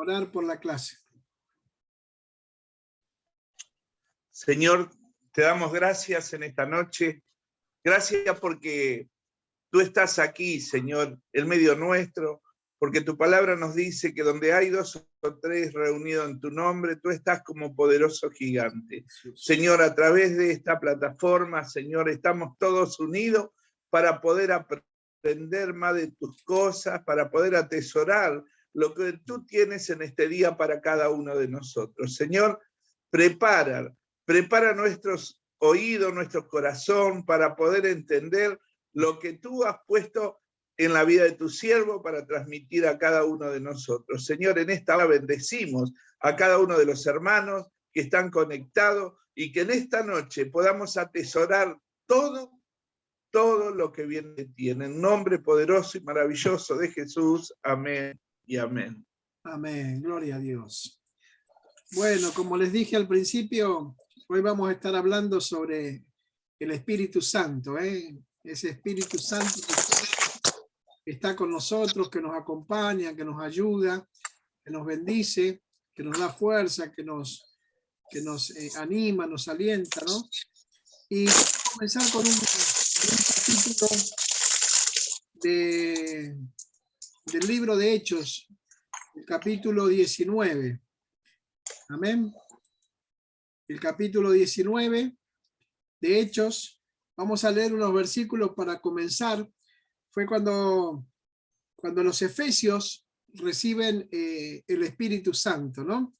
orar por la clase. Señor, te damos gracias en esta noche. Gracias porque tú estás aquí, Señor, en medio nuestro, porque tu palabra nos dice que donde hay 2 o 3 reunidos en tu nombre, tú estás como poderoso gigante. Señor, a través de esta plataforma, Señor, estamos todos unidos para poder aprender más de tus cosas, para poder atesorar lo que tú tienes en este día para cada uno de nosotros. Señor, prepara nuestros oídos, nuestro corazón para poder entender lo que tú has puesto en la vida de tu siervo para transmitir a cada uno de nosotros. Señor, en esta hora bendecimos a cada uno de los hermanos que están conectados y que en esta noche podamos atesorar todo lo que viene de ti. En el nombre poderoso y maravilloso de Jesús. Amén y amén. Amén, gloria a Dios. Bueno, como les dije al principio, hoy vamos a estar hablando sobre el Espíritu Santo, ese Espíritu Santo que está con nosotros, que nos acompaña, que nos ayuda, que nos bendice, que nos da fuerza, que nos anima, nos alienta, ¿no? Y vamos a comenzar con un capítulo del libro de Hechos, el capítulo 19. Amén. El capítulo 19 de Hechos. Vamos a leer unos versículos para comenzar. Fue cuando los efesios reciben el Espíritu Santo, ¿no?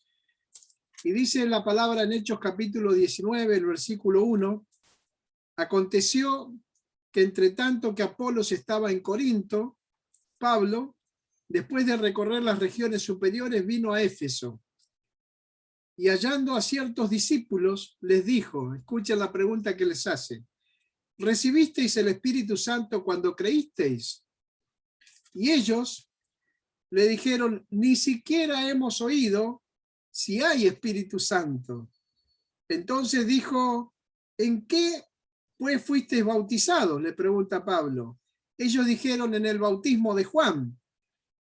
Y dice la palabra en Hechos capítulo 19, el versículo 1, aconteció que entre tanto que Apolos estaba en Corinto, Pablo, después de recorrer las regiones superiores, vino a Éfeso. Y hallando a ciertos discípulos, les dijo, escuchen la pregunta que les hace, ¿recibisteis el Espíritu Santo cuando creísteis? Y ellos le dijeron, ni siquiera hemos oído si hay Espíritu Santo. Entonces dijo, ¿en qué pues fuisteis bautizados? Le pregunta Pablo. Ellos dijeron, en el bautismo de Juan.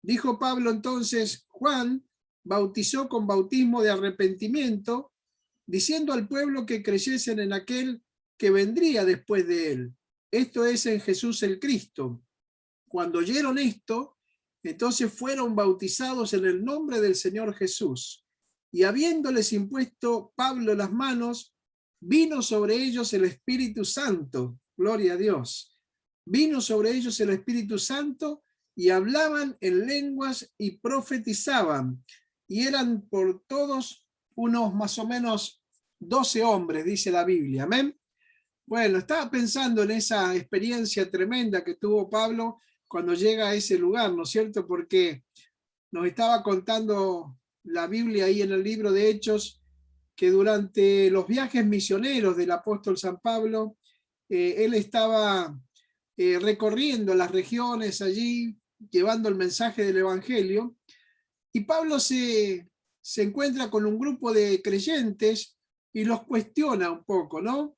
Dijo Pablo entonces, Juan bautizó con bautismo de arrepentimiento, diciendo al pueblo que creyesen en aquel que vendría después de él. Esto es en Jesús el Cristo. Cuando oyeron esto, entonces fueron bautizados en el nombre del Señor Jesús. Y habiéndoles impuesto Pablo las manos, vino sobre ellos el Espíritu Santo. Gloria a Dios. Vino sobre ellos el Espíritu Santo y hablaban en lenguas y profetizaban. Y eran por todos unos más o menos 12 hombres, dice la Biblia. Amén. Bueno, estaba pensando en esa experiencia tremenda que tuvo Pablo cuando llega a ese lugar, ¿no es cierto? Porque nos estaba contando la Biblia ahí en el libro de Hechos que durante los viajes misioneros del apóstol San Pablo, él estaba recorriendo las regiones allí, llevando el mensaje del Evangelio, y Pablo se encuentra con un grupo de creyentes y los cuestiona un poco, ¿no?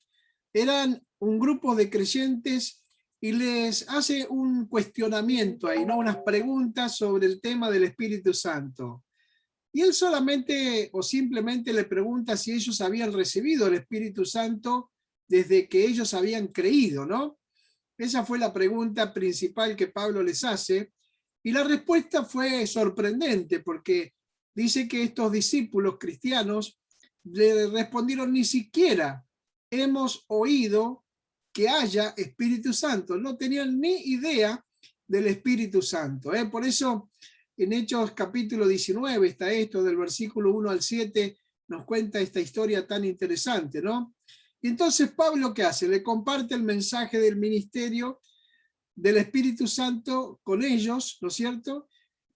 Eran un grupo de creyentes y les hace un cuestionamiento ahí, ¿no? Unas preguntas sobre el tema del Espíritu Santo. Y él solamente o simplemente le pregunta si ellos habían recibido el Espíritu Santo desde que ellos habían creído, ¿no? Esa fue la pregunta principal que Pablo les hace. Y la respuesta fue sorprendente porque dice que estos discípulos cristianos le respondieron, ni siquiera hemos oído que haya Espíritu Santo. No tenían ni idea del Espíritu Santo. Por eso en Hechos capítulo 19 está esto, del versículo 1 al 7, nos cuenta esta historia tan interesante, ¿no? Y entonces Pablo, ¿qué hace? Le comparte el mensaje del ministerio del Espíritu Santo con ellos, ¿no es cierto?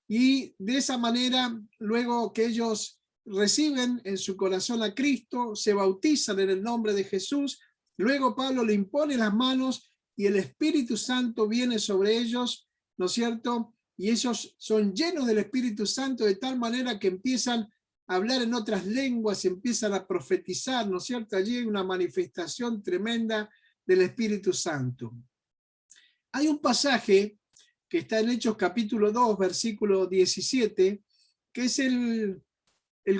Y de esa manera, luego que ellos reciben en su corazón a Cristo, se bautizan en el nombre de Jesús, luego Pablo le impone las manos y el Espíritu Santo viene sobre ellos, ¿no es cierto? Y ellos son llenos del Espíritu Santo de tal manera que empiezan a hablar en otras lenguas, empiezan a profetizar, ¿no es cierto? Allí hay una manifestación tremenda del Espíritu Santo. Hay un pasaje que está en Hechos capítulo 2, versículo 17, que es el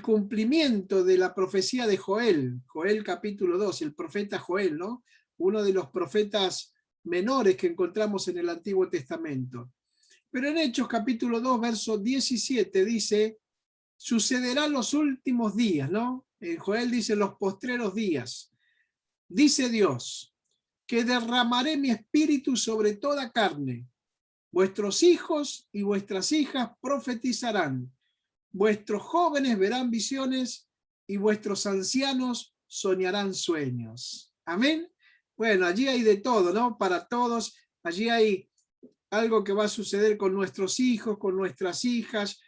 cumplimiento de la profecía de Joel, Joel capítulo 2, el profeta Joel, ¿no? Uno de los profetas menores que encontramos en el Antiguo Testamento. Pero en Hechos capítulo 2, verso 17 dice, sucederán los últimos días, ¿no? En Joel dice los postreros días. Dice Dios, que derramaré mi espíritu sobre toda carne. Vuestros hijos y vuestras hijas profetizarán. Vuestros jóvenes verán visiones y vuestros ancianos soñarán sueños. Amén. Bueno, allí hay de todo, ¿no? Para todos. Allí hay algo que va a suceder con nuestros hijos, con nuestras hijas.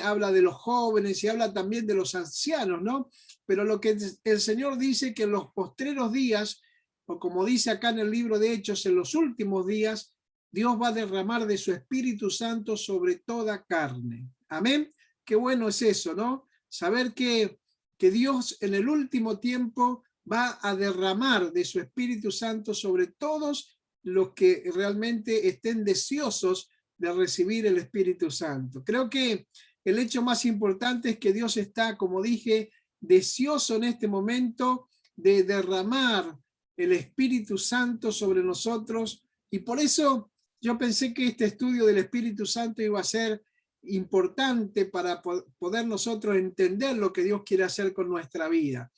Habla de los jóvenes y habla también de los ancianos, ¿no? Pero lo que el Señor dice que en los postreros días, o como dice acá en el libro de Hechos, en los últimos días, Dios va a derramar de su Espíritu Santo sobre toda carne. Amén. Qué bueno es eso, ¿no? Saber que Dios en el último tiempo va a derramar de su Espíritu Santo sobre todos los que realmente estén deseosos de recibir el Espíritu Santo. Creo que el hecho más importante es que Dios está, como dije, deseoso en este momento de derramar el Espíritu Santo sobre nosotros, y por eso yo pensé que este estudio del Espíritu Santo iba a ser importante para poder nosotros entender lo que Dios quiere hacer con nuestra vida.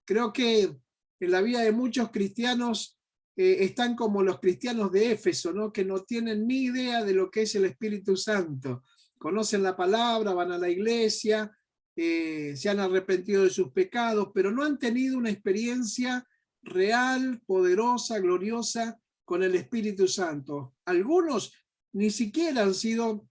Creo que en la vida de muchos cristianos están como los cristianos de Éfeso, ¿no? Que no tienen ni idea de lo que es el Espíritu Santo. Conocen la palabra, van a la iglesia, se han arrepentido de sus pecados, pero no han tenido una experiencia real, poderosa, gloriosa con el Espíritu Santo. Algunos ni siquiera han sido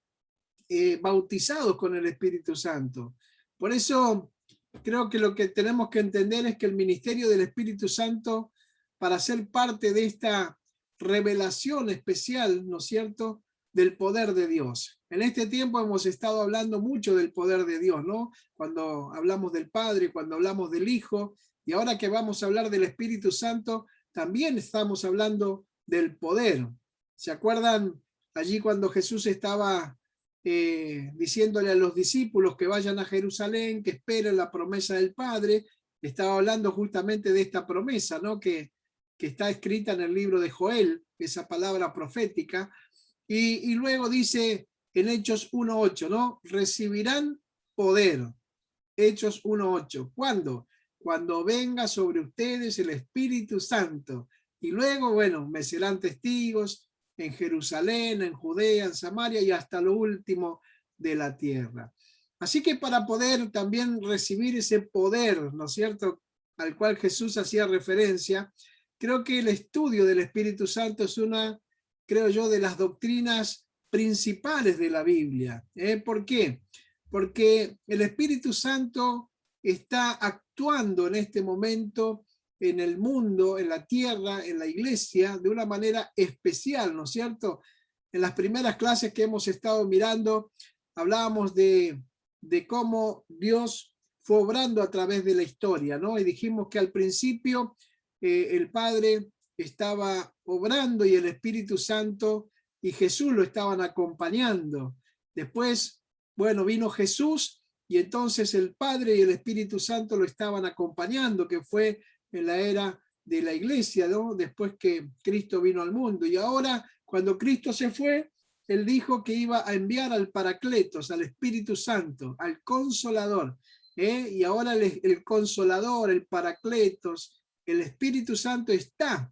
bautizados con el Espíritu Santo. Por eso creo que lo que tenemos que entender es que el ministerio del Espíritu Santo, para ser parte de esta revelación especial, ¿no es cierto?, del poder de Dios. En este tiempo hemos estado hablando mucho del poder de Dios, ¿no? Cuando hablamos del Padre, cuando hablamos del Hijo, y ahora que vamos a hablar del Espíritu Santo, también estamos hablando del poder. ¿Se acuerdan allí cuando Jesús estaba diciéndole a los discípulos que vayan a Jerusalén, que esperen la promesa del Padre? Estaba hablando justamente de esta promesa, ¿no? Que está escrita en el libro de Joel, esa palabra profética, y luego dice en Hechos 1:8, ¿no? Recibirán poder. Hechos 1:8. ¿Cuándo? Cuando venga sobre ustedes el Espíritu Santo. Y luego, bueno, me serán testigos en Jerusalén, en Judea, en Samaria y hasta lo último de la tierra. Así que para poder también recibir ese poder, ¿no es cierto?, al cual Jesús hacía referencia, creo que el estudio del Espíritu Santo es una, creo yo, de las doctrinas principales de la Biblia. ¿Por qué? Porque el Espíritu Santo está actuando en este momento en el mundo, en la tierra, en la iglesia, de una manera especial, ¿no es cierto? En las primeras clases que hemos estado mirando, hablábamos de cómo Dios fue obrando a través de la historia, ¿no? Y dijimos que al principio el Padre estaba obrando y el Espíritu Santo y Jesús lo estaban acompañando. Después, bueno, vino Jesús y entonces el Padre y el Espíritu Santo lo estaban acompañando, que fue en la era de la iglesia, ¿no? Después que Cristo vino al mundo. Y ahora, cuando Cristo se fue, Él dijo que iba a enviar al Paracletos, al Espíritu Santo, al Consolador. Y ahora el Consolador, el Paracletos, el Espíritu Santo está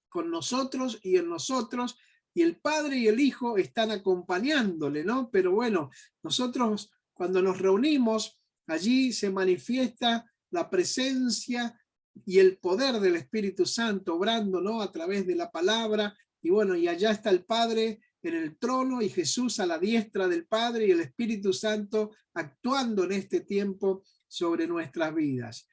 con nosotros y en nosotros, y el Padre y el Hijo están acompañándole, ¿no? Pero bueno, nosotros cuando nos reunimos, allí se manifiesta la presencia y el poder del Espíritu Santo obrando, ¿no?, a través de la palabra, y bueno, y allá está el Padre en el trono y Jesús a la diestra del Padre y el Espíritu Santo actuando en este tiempo sobre nuestras vidas.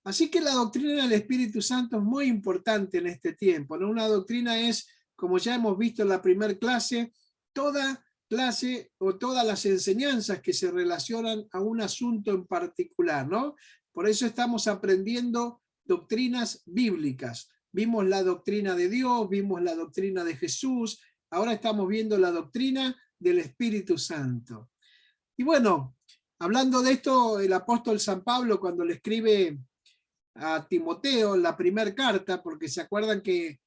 Así que la doctrina del Espíritu Santo es muy importante en este tiempo, ¿no? Una doctrina es, como ya hemos visto en la primera clase, toda clase o todas las enseñanzas que se relacionan a un asunto en particular, ¿no? Por eso estamos aprendiendo doctrinas bíblicas. Vimos la doctrina de Dios, vimos la doctrina de Jesús, ahora estamos viendo la doctrina del Espíritu Santo. Y bueno, Hablando de esto, el apóstol San Pablo, cuando le escribe a Timoteo la primera carta, porque se acuerdan que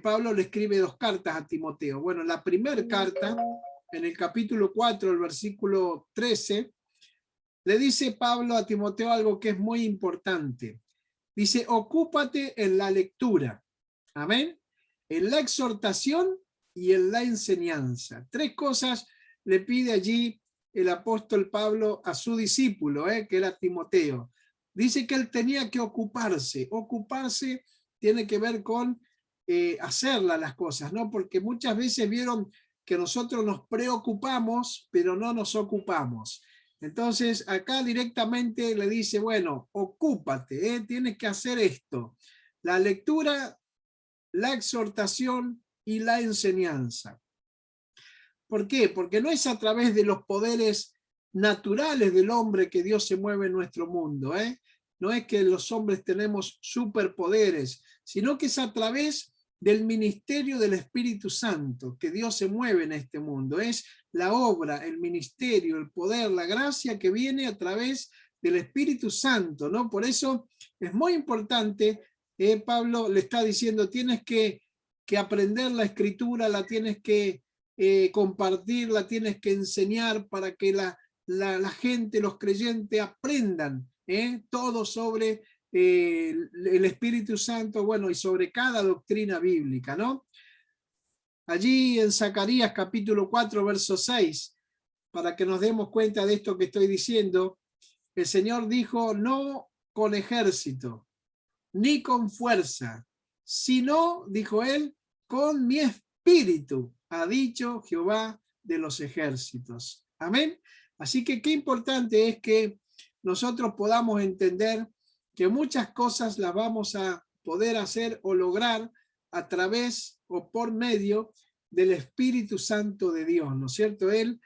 Pablo le escribe 2 cartas a Timoteo. Bueno, la primera carta, en el capítulo 4, el versículo 13, le dice Pablo a Timoteo algo que es muy importante. Dice, ocúpate en la lectura, amén, en la exhortación y en la enseñanza. 3 cosas le pide allí el apóstol Pablo a su discípulo, que era Timoteo. Dice que él tenía que ocuparse. Ocuparse tiene que ver con hacerlas las cosas, ¿no? Porque muchas veces vieron que nosotros nos preocupamos, pero no nos ocupamos. Entonces, acá directamente le dice, bueno, ocúpate, tienes que hacer esto. La lectura, la exhortación y la enseñanza. ¿Por qué? Porque no es a través de los poderes naturales del hombre que Dios se mueve en nuestro mundo, No es que los hombres tenemos superpoderes, sino que es a través del ministerio del Espíritu Santo que Dios se mueve en este mundo. Es la obra, el ministerio, el poder, la gracia que viene a través del Espíritu Santo, ¿no? Por eso es muy importante, Pablo le está diciendo, tienes que aprender la Escritura, la tienes que compartirla, tienes que enseñar para que la gente, los creyentes aprendan todo sobre el Espíritu Santo, bueno, y sobre cada doctrina bíblica, ¿no? Allí en Zacarías capítulo 4, verso 6, para que nos demos cuenta de esto que estoy diciendo, el Señor dijo, no con ejército, ni con fuerza, sino, dijo él, con mi espíritu, ha dicho Jehová de los ejércitos. Amén. Así que qué importante es que nosotros podamos entender que muchas cosas las vamos a poder hacer o lograr a través o por medio del Espíritu Santo de Dios, ¿no es cierto? Él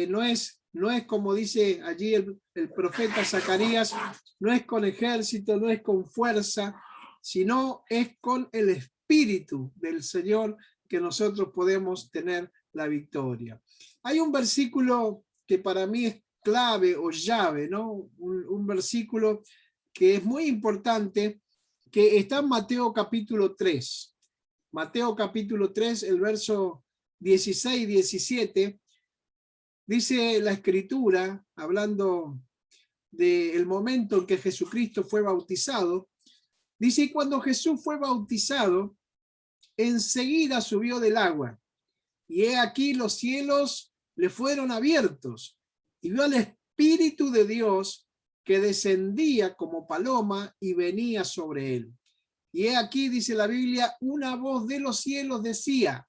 no es como dice allí el profeta Zacarías, no es con ejército, no es con fuerza, sino es con el Espíritu del Señor que nosotros podemos tener la victoria. Hay un versículo que para mí es clave o llave, ¿no? Un versículo que es muy importante, que está en Mateo capítulo 3. Mateo capítulo 3, el verso 16 y 17, dice la Escritura, hablando del momento en que Jesucristo fue bautizado, dice, y cuando Jesús fue bautizado, enseguida subió del agua, y he aquí los cielos le fueron abiertos, y vio al Espíritu de Dios que descendía como paloma y venía sobre él. Y he aquí, dice la Biblia, una voz de los cielos decía,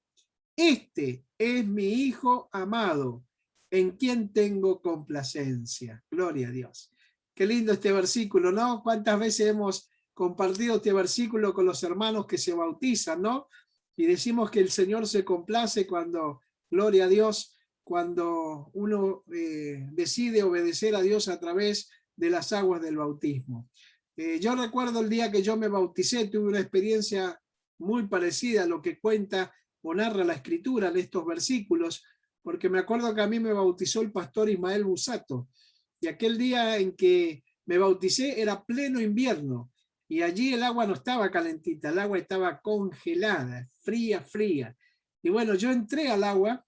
este es mi Hijo amado, en quien tengo complacencia. Gloria a Dios. Qué lindo este versículo, ¿no? ¿Cuántas veces hemos compartido este versículo con los hermanos que se bautizan, ¿no? Y decimos que el Señor se complace cuando, gloria a Dios, cuando uno decide obedecer a Dios a través de las aguas del bautismo. Yo recuerdo el día que yo me bauticé, tuve una experiencia muy parecida a lo que cuenta o narra la Escritura en estos versículos, porque me acuerdo que a mí me bautizó el pastor Ismael Busato, y aquel día en que me bauticé era pleno invierno, y allí el agua no estaba calentita, el agua estaba congelada, fría. Y bueno, yo entré al agua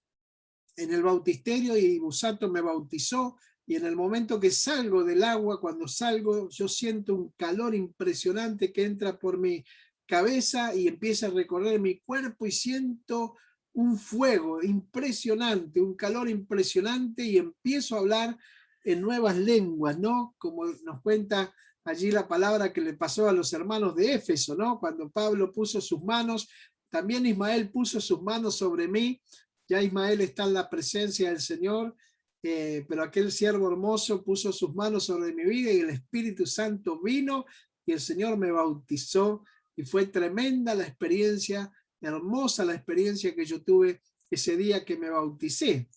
en el bautisterio y Busato me bautizó, y en el momento que salgo del agua, cuando salgo, yo siento un calor impresionante que entra por mi cabeza y empieza a recorrer mi cuerpo y siento un fuego impresionante, un calor impresionante y empiezo a hablar en nuevas lenguas, ¿no? Como nos cuenta allí la palabra que le pasó a los hermanos de Éfeso, ¿no? Cuando Pablo puso sus manos, también Ismael puso sus manos sobre mí, ya Ismael está en la presencia del Señor, pero aquel siervo hermoso puso sus manos sobre mi vida y el Espíritu Santo vino y el Señor me bautizó y fue tremenda la experiencia, hermosa la experiencia que yo tuve ese día que me bauticé.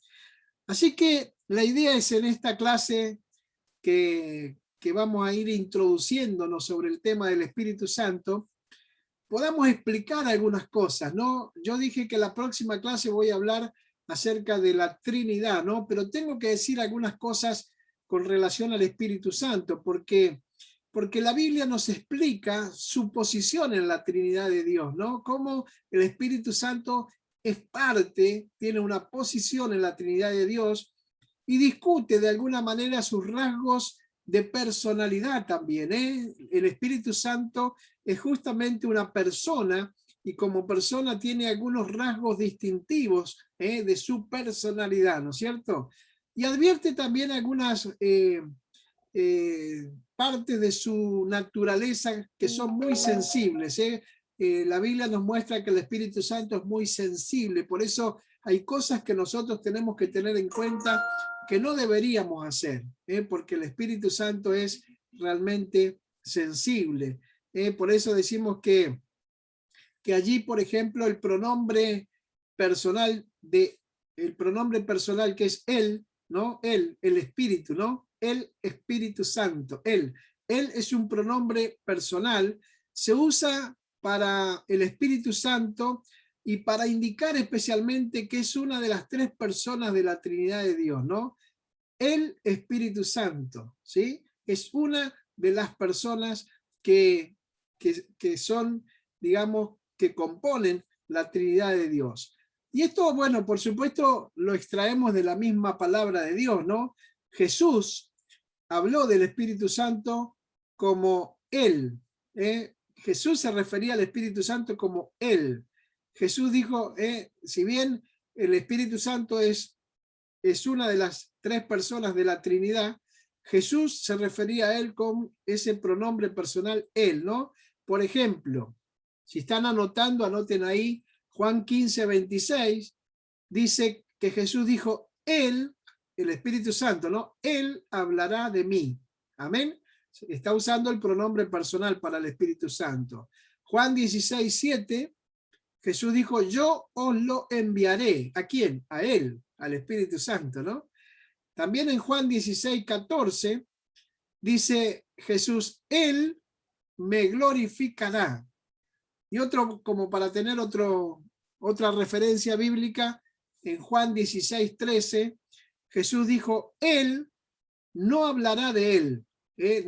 Así que la idea es en esta clase que vamos a ir introduciéndonos sobre el tema del Espíritu Santo, podamos explicar algunas cosas, ¿no? Yo dije que la próxima clase voy a hablar acerca de la Trinidad, ¿no? Pero tengo que decir algunas cosas con relación al Espíritu Santo, porque la Biblia nos explica su posición en la Trinidad de Dios, ¿no? Cómo el Espíritu Santo es parte, tiene una posición en la Trinidad de Dios y discute de alguna manera sus rasgos de personalidad también, ¿eh? El Espíritu Santo es justamente una persona y como persona tiene algunos rasgos distintivos de su personalidad, ¿no es cierto? Y advierte también algunas partes de su naturaleza que son muy sensibles. La Biblia nos muestra que el Espíritu Santo es muy sensible, por eso hay cosas que nosotros tenemos que tener en cuenta que no deberíamos hacer, porque el Espíritu Santo es realmente sensible. Por eso decimos que allí, por ejemplo, el pronombre personal que es él, ¿no? Él, el Espíritu, ¿no? El Espíritu Santo, él. Él es un pronombre personal, se usa para el Espíritu Santo y para indicar especialmente que es una de las tres personas de la Trinidad de Dios, ¿no? El Espíritu Santo, ¿sí? Es una de las personas que son, digamos, que componen la Trinidad de Dios. Y esto, bueno, por supuesto, lo extraemos de la misma palabra de Dios, ¿no? Jesús habló del Espíritu Santo como Él. Jesús se refería al Espíritu Santo como Él. Jesús dijo, si bien el Espíritu Santo es una de las tres personas de la Trinidad, Jesús se refería a Él con ese pronombre personal Él, ¿no? Por ejemplo, si están anotando, anoten ahí, Juan 15:26, dice que Jesús dijo, Él, el Espíritu Santo, ¿no? Él hablará de mí. Amén. Está usando el pronombre personal para el Espíritu Santo. Juan 16:7, Jesús dijo, yo os lo enviaré. ¿A quién? A Él, al Espíritu Santo, ¿no? También en Juan 16:14 dice Jesús, Él me glorificará. Y otro, como para tener otra referencia bíblica, en Juan 16:13, Jesús dijo, Él no hablará de Él,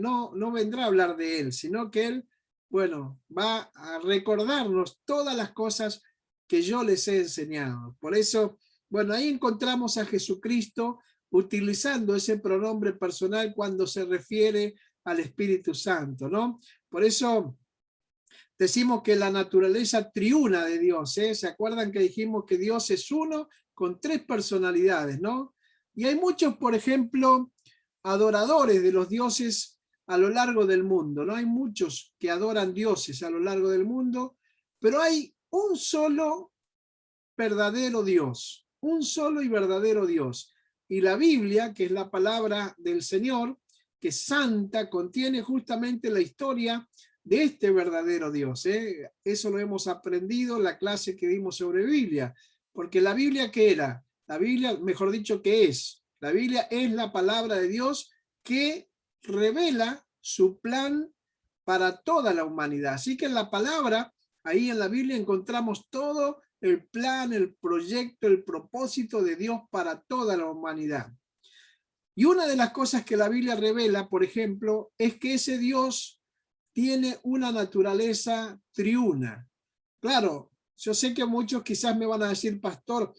no vendrá a hablar de Él, sino que Él, bueno, va a recordarnos todas las cosas que yo les he enseñado. Por eso, bueno, ahí encontramos a Jesucristo utilizando ese pronombre personal cuando se refiere al Espíritu Santo, ¿no? Por eso decimos que la naturaleza triuna de Dios, ¿se acuerdan que dijimos que Dios es uno con tres personalidades, ¿no? Y hay muchos, por ejemplo, adoradores de los dioses a lo largo del mundo, ¿no? Hay muchos que adoran dioses a lo largo del mundo, pero hay un solo verdadero Dios, un solo y verdadero Dios. Y la Biblia, que es la palabra del Señor, que es santa, contiene justamente la historia de este verdadero Dios. Eso lo hemos aprendido en la clase que dimos sobre Biblia, porque la Biblia, ¿qué era? La Biblia, mejor dicho, ¿qué es? La Biblia es la palabra de Dios que revela su plan para toda la humanidad. Así que en la palabra, ahí en la Biblia encontramos todo el plan, el proyecto, el propósito de Dios para toda la humanidad. Y una de las cosas que la Biblia revela, por ejemplo, es que ese Dios tiene una naturaleza triuna. Claro, yo sé que muchos quizás me van a decir, pastor,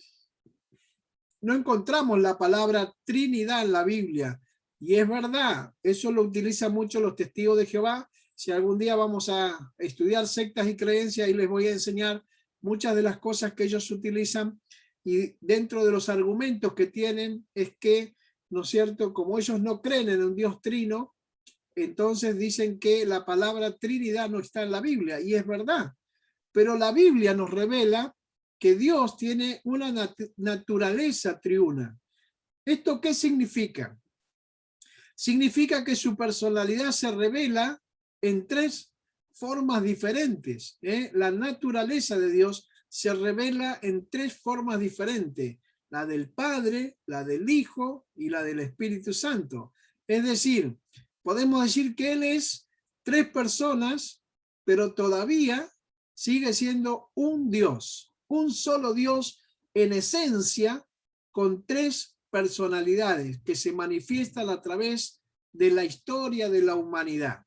no encontramos la palabra Trinidad en la Biblia. Y es verdad, eso lo utilizan mucho los testigos de Jehová. Si algún día vamos a estudiar sectas y creencias, y les voy a enseñar muchas de las cosas que ellos utilizan. Y dentro de los argumentos que tienen es que, ¿no es cierto?, como ellos no creen en un Dios trino, entonces dicen que la palabra Trinidad no está en la Biblia. Y es verdad. Pero la Biblia nos revela que Dios tiene una naturaleza triuna. ¿Esto qué significa? Significa que su personalidad se revela en tres formas diferentes. La naturaleza de Dios se revela en tres formas diferentes: la del Padre, la del Hijo y la del Espíritu Santo. Es decir, podemos decir que Él es tres personas, pero todavía sigue siendo un Dios, un solo Dios en esencia, con tres personalidades que se manifiestan a través de la historia de la humanidad.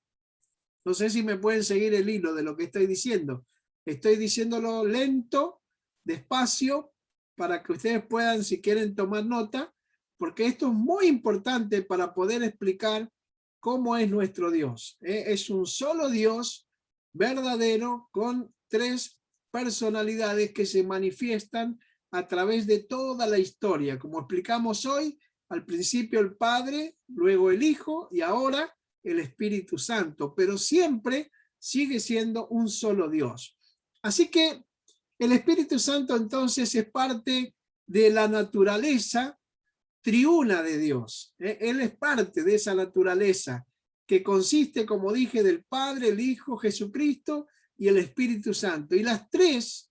No sé si me pueden seguir el hilo de lo que estoy diciendo. Estoy diciéndolo lento, despacio, para que ustedes puedan, si quieren, tomar nota, porque esto es muy importante para poder explicar cómo es nuestro Dios. Es un solo Dios verdadero con tres personalidades que se manifiestan a través de toda la historia. Como explicamos hoy, al principio el Padre, luego el Hijo y ahora el Espíritu Santo, pero siempre sigue siendo un solo Dios. Así que el Espíritu Santo entonces es parte de la naturaleza triuna de Dios. Él es parte de esa naturaleza que consiste, como dije, del Padre, el Hijo, Jesucristo y el Espíritu Santo. Y las tres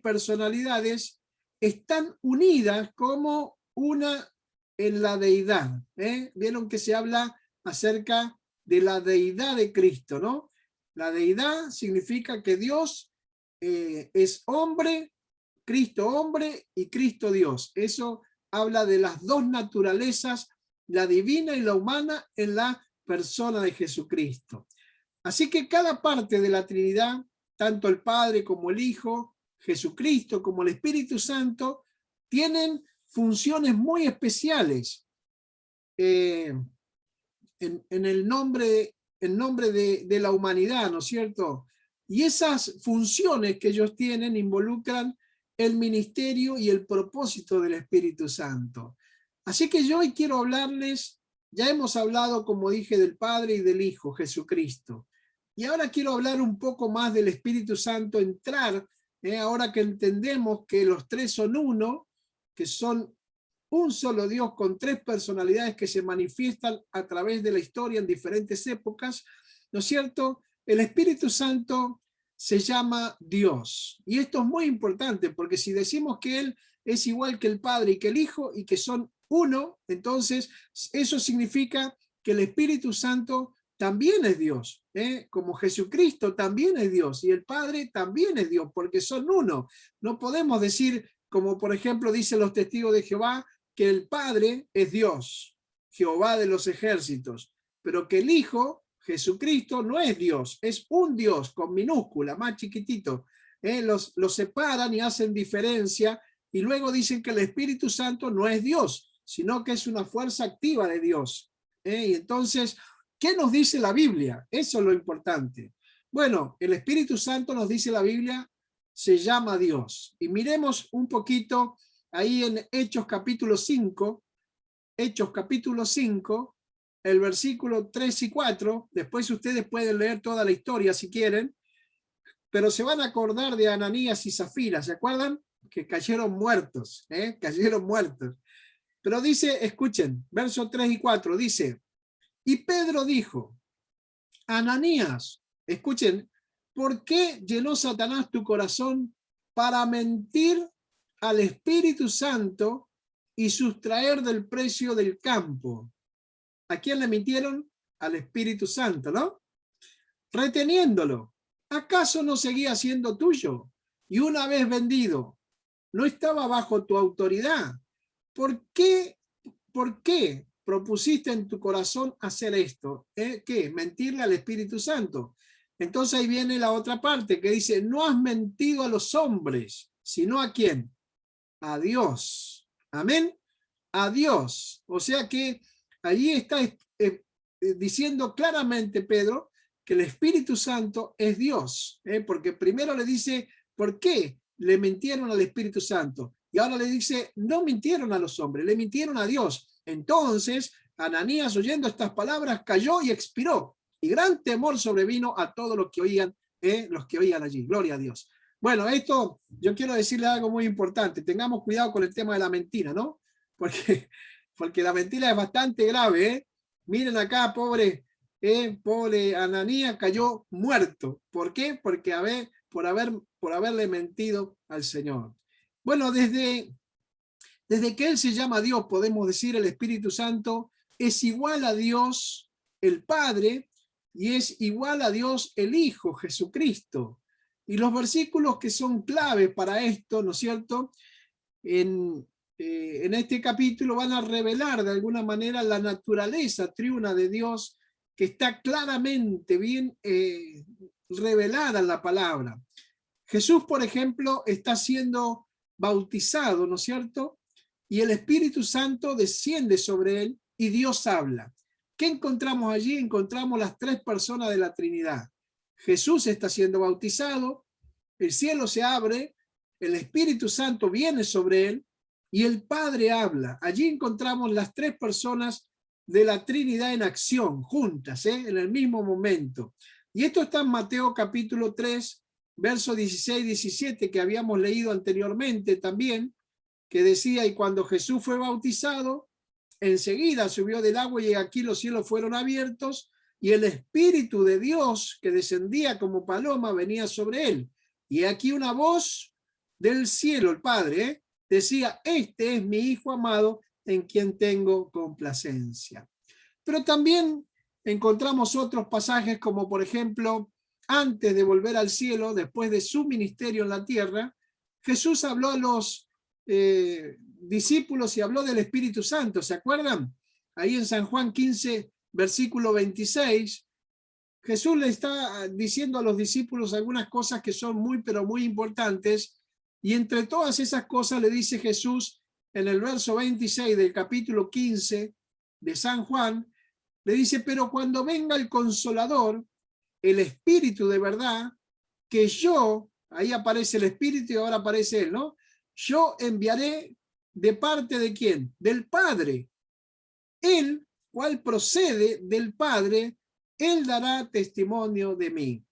personalidades están unidas como una en la deidad. Vieron que se habla acerca de la deidad de Cristo, ¿no? La deidad significa que Dios es hombre, Cristo hombre y Cristo Dios. Eso habla de las dos naturalezas, la divina y la humana, en la persona de Jesucristo. Así que cada parte de la Trinidad, tanto el Padre como el Hijo, Jesucristo como el Espíritu Santo, tienen funciones muy especiales en el nombre de la humanidad, ¿no es cierto? Y esas funciones que ellos tienen involucran el ministerio y el propósito del Espíritu Santo. Así que yo hoy quiero hablarles, ya hemos hablado, como dije, del Padre y del Hijo, Jesucristo. Y ahora quiero hablar un poco más del Espíritu Santo, entrar, ahora que entendemos que los tres son uno, que son un solo Dios con tres personalidades que se manifiestan a través de la historia en diferentes épocas, ¿no es cierto? El Espíritu Santo se llama Dios. Y esto es muy importante, porque si decimos que Él es igual que el Padre y que el Hijo y que son uno, entonces eso significa que el Espíritu Santo también es Dios, como Jesucristo también es Dios y el Padre también es Dios, porque son uno. No podemos decir, como por ejemplo dicen los testigos de Jehová, que el Padre es Dios, Jehová de los ejércitos, pero que el Hijo, Jesucristo, no es Dios, es un Dios con minúscula, más chiquitito. Los separan y hacen diferencia y luego dicen que el Espíritu Santo no es Dios, sino que es una fuerza activa de Dios. Y entonces, ¿qué nos dice la Biblia? Eso es lo importante. Bueno, el Espíritu Santo, nos dice la Biblia, se llama Dios. Y miremos un poquito ahí en Hechos capítulo 5, el versículo 3 y 4, después ustedes pueden leer toda la historia si quieren, pero se van a acordar de Ananías y Zafira, ¿se acuerdan? Que cayeron muertos, cayeron muertos. Pero dice, escuchen, versos 3 y 4, dice, y Pedro dijo, Ananías, escuchen, ¿por qué llenó Satanás tu corazón para mentir al Espíritu Santo y sustraer del precio del campo? ¿A quién le mintieron? Al Espíritu Santo, ¿no? Reteniéndolo. ¿Acaso no seguía siendo tuyo? Y una vez vendido, ¿no estaba bajo tu autoridad? ¿Por qué propusiste en tu corazón hacer esto? ¿Qué? Mentirle al Espíritu Santo. Entonces ahí viene la otra parte que dice, no has mentido a los hombres, sino ¿a quién? A Dios. Amén. A Dios. O sea que allí está diciendo claramente Pedro que el Espíritu Santo es Dios, porque primero le dice, ¿por qué le mintieron al Espíritu Santo? Y ahora le dice, no mintieron a los hombres, le mintieron a Dios. Entonces, Ananías, oyendo estas palabras, cayó y expiró, y gran temor sobrevino a todos los que oían allí. Gloria a Dios. Bueno, esto yo quiero decirle algo muy importante. Tengamos cuidado con el tema de la mentira, ¿no? Porque la mentira es bastante grave, Miren acá, pobre Ananías cayó muerto. ¿Por qué? Porque por haberle mentido al Señor. Bueno, desde que Él se llama Dios, podemos decir el Espíritu Santo es igual a Dios el Padre y es igual a Dios el Hijo, Jesucristo. Y los versículos que son clave para esto, ¿no es cierto? En en este capítulo van a revelar de alguna manera la naturaleza triuna de Dios, que está claramente bien revelada en la palabra. Jesús, por ejemplo, está siendo bautizado, ¿no es cierto? Y el Espíritu Santo desciende sobre él y Dios habla. ¿Qué encontramos allí? Encontramos las tres personas de la Trinidad. Jesús está siendo bautizado, el cielo se abre, el Espíritu Santo viene sobre él y el Padre habla. Allí encontramos las tres personas de la Trinidad en acción, juntas, en el mismo momento. Y esto está en Mateo capítulo 3, versos 16 y 17, que habíamos leído anteriormente también, que decía, y cuando Jesús fue bautizado, enseguida subió del agua y aquí los cielos fueron abiertos y el Espíritu de Dios que descendía como paloma venía sobre él. Y aquí una voz del cielo, el Padre, decía, este es mi Hijo amado en quien tengo complacencia. Pero también encontramos otros pasajes como por ejemplo, antes de volver al cielo, después de su ministerio en la tierra, Jesús habló a los discípulos y habló del Espíritu Santo, ¿se acuerdan? Ahí en San Juan 15, versículo 26, Jesús le está diciendo a los discípulos algunas cosas que son muy, pero muy importantes, y entre todas esas cosas le dice Jesús en el verso 26 del capítulo 15 de San Juan, le dice, pero cuando venga el Consolador, el Espíritu de verdad, que yo, ahí aparece el Espíritu y ahora aparece él, ¿no? Yo enviaré de parte de quién? Del Padre. Él, cual procede del Padre, él dará testimonio de mí.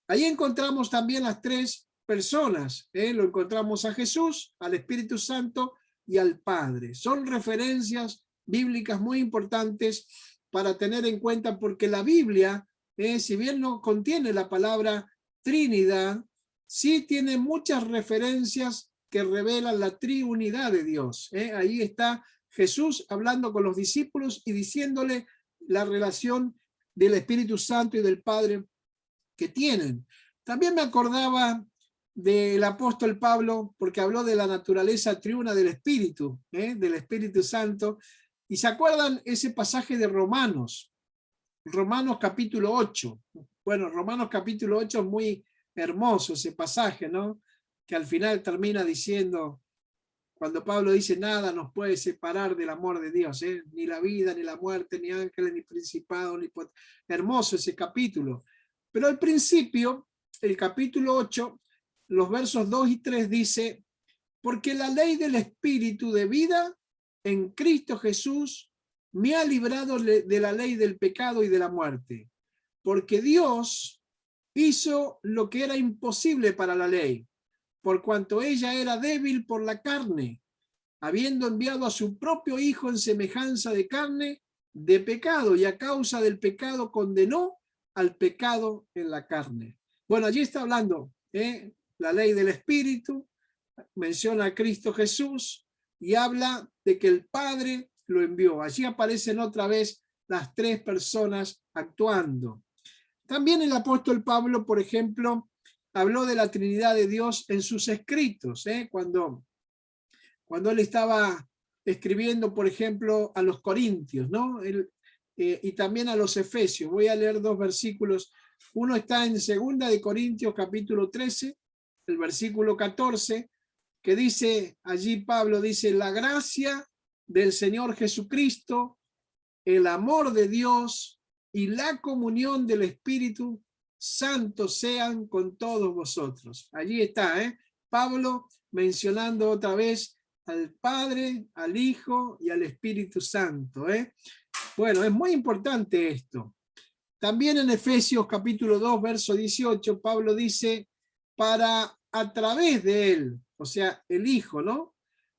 Ahí encontramos también las tres personas, lo encontramos a Jesús, al Espíritu Santo y al Padre. Son referencias bíblicas muy importantes para tener en cuenta porque la Biblia, si bien no contiene la palabra Trinidad, sí tiene muchas referencias que revelan la triunidad de Dios. Ahí está Jesús hablando con los discípulos y diciéndole la relación del Espíritu Santo y del Padre que tienen. También me acordaba del apóstol Pablo, porque habló de la naturaleza triuna del Espíritu, del Espíritu Santo. ¿Y se acuerdan ese pasaje de Romanos? Romanos capítulo 8. Bueno, Romanos capítulo 8 es muy hermoso ese pasaje, ¿no? Que al final termina diciendo, cuando Pablo dice, nada nos puede separar del amor de Dios, ni la vida, ni la muerte, ni ángeles, ni principados, ni hermoso ese capítulo. Pero al principio, el capítulo 8, los versos 2 y 3 dice, porque la ley del Espíritu de vida en Cristo Jesús me ha librado de la ley del pecado y de la muerte, porque Dios hizo lo que era imposible para la ley, por cuanto ella era débil por la carne, habiendo enviado a su propio Hijo en semejanza de carne, de pecado, y a causa del pecado condenó al pecado en la carne. Bueno, allí está hablando la ley del Espíritu, menciona a Cristo Jesús y habla de que el Padre lo envió. Allí aparecen otra vez las tres personas actuando. También el apóstol Pablo, por ejemplo, habló de la Trinidad de Dios en sus escritos, cuando él estaba escribiendo, por ejemplo, a los Corintios, ¿no? Y también a los Efesios. Voy a leer dos versículos. Uno está en 2 de Corintios, capítulo 13, el versículo 14, que dice, allí Pablo dice, la gracia del Señor Jesucristo, el amor de Dios y la comunión del Espíritu Santo sean con todos vosotros. Allí está, Pablo mencionando otra vez al Padre, al Hijo y al Espíritu Santo. Bueno, es muy importante esto. También en Efesios capítulo 2, verso 18, Pablo dice, para a través de él, o sea, el Hijo, ¿no?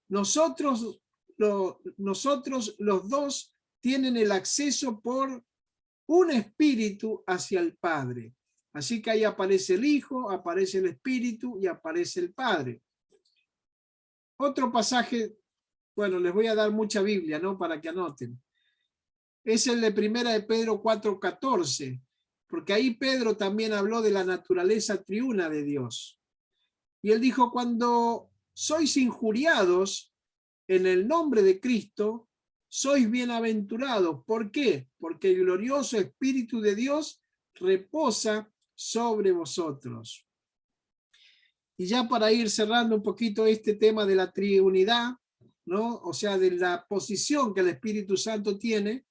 Nosotros los dos tienen el acceso por un espíritu hacia el Padre. Así que ahí aparece el Hijo, aparece el Espíritu y aparece el Padre. Otro pasaje, bueno, les voy a dar mucha Biblia, ¿no? Para que anoten. Es el de 1 de Pedro 4:14, porque ahí Pedro también habló de la naturaleza triuna de Dios. Y él dijo, cuando sois injuriados en el nombre de Cristo, sois bienaventurados. ¿Por qué? Porque el glorioso Espíritu de Dios reposa sobre vosotros. Y ya para ir cerrando un poquito este tema de la triunidad, ¿no? O sea, de la posición que el Espíritu Santo tiene,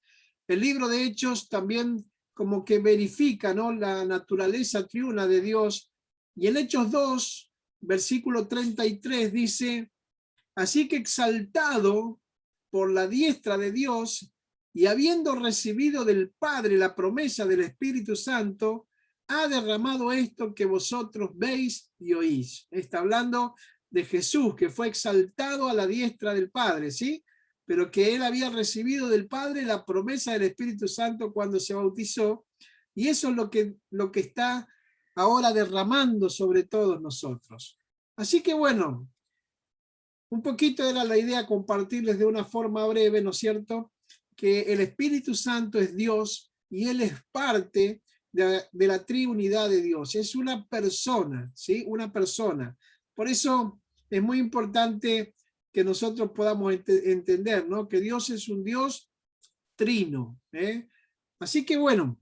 el libro de Hechos también como que verifica, ¿no?, la naturaleza triuna de Dios. Y en Hechos 2, versículo 33 dice: así que exaltado por la diestra de Dios y habiendo recibido del Padre la promesa del Espíritu Santo, ha derramado esto que vosotros veis y oís. Está hablando de Jesús, que fue exaltado a la diestra del Padre, ¿sí? Pero que él había recibido del Padre la promesa del Espíritu Santo cuando se bautizó, y eso es lo que está ahora derramando sobre todos nosotros. Así que bueno, un poquito era la idea compartirles de una forma breve, ¿no es cierto?, que el Espíritu Santo es Dios y Él es parte de la triunidad de Dios. Es una persona, ¿sí? Una persona. Por eso es muy importante que nosotros podamos entender, ¿no?, que Dios es un Dios trino, ¿eh? Así que bueno,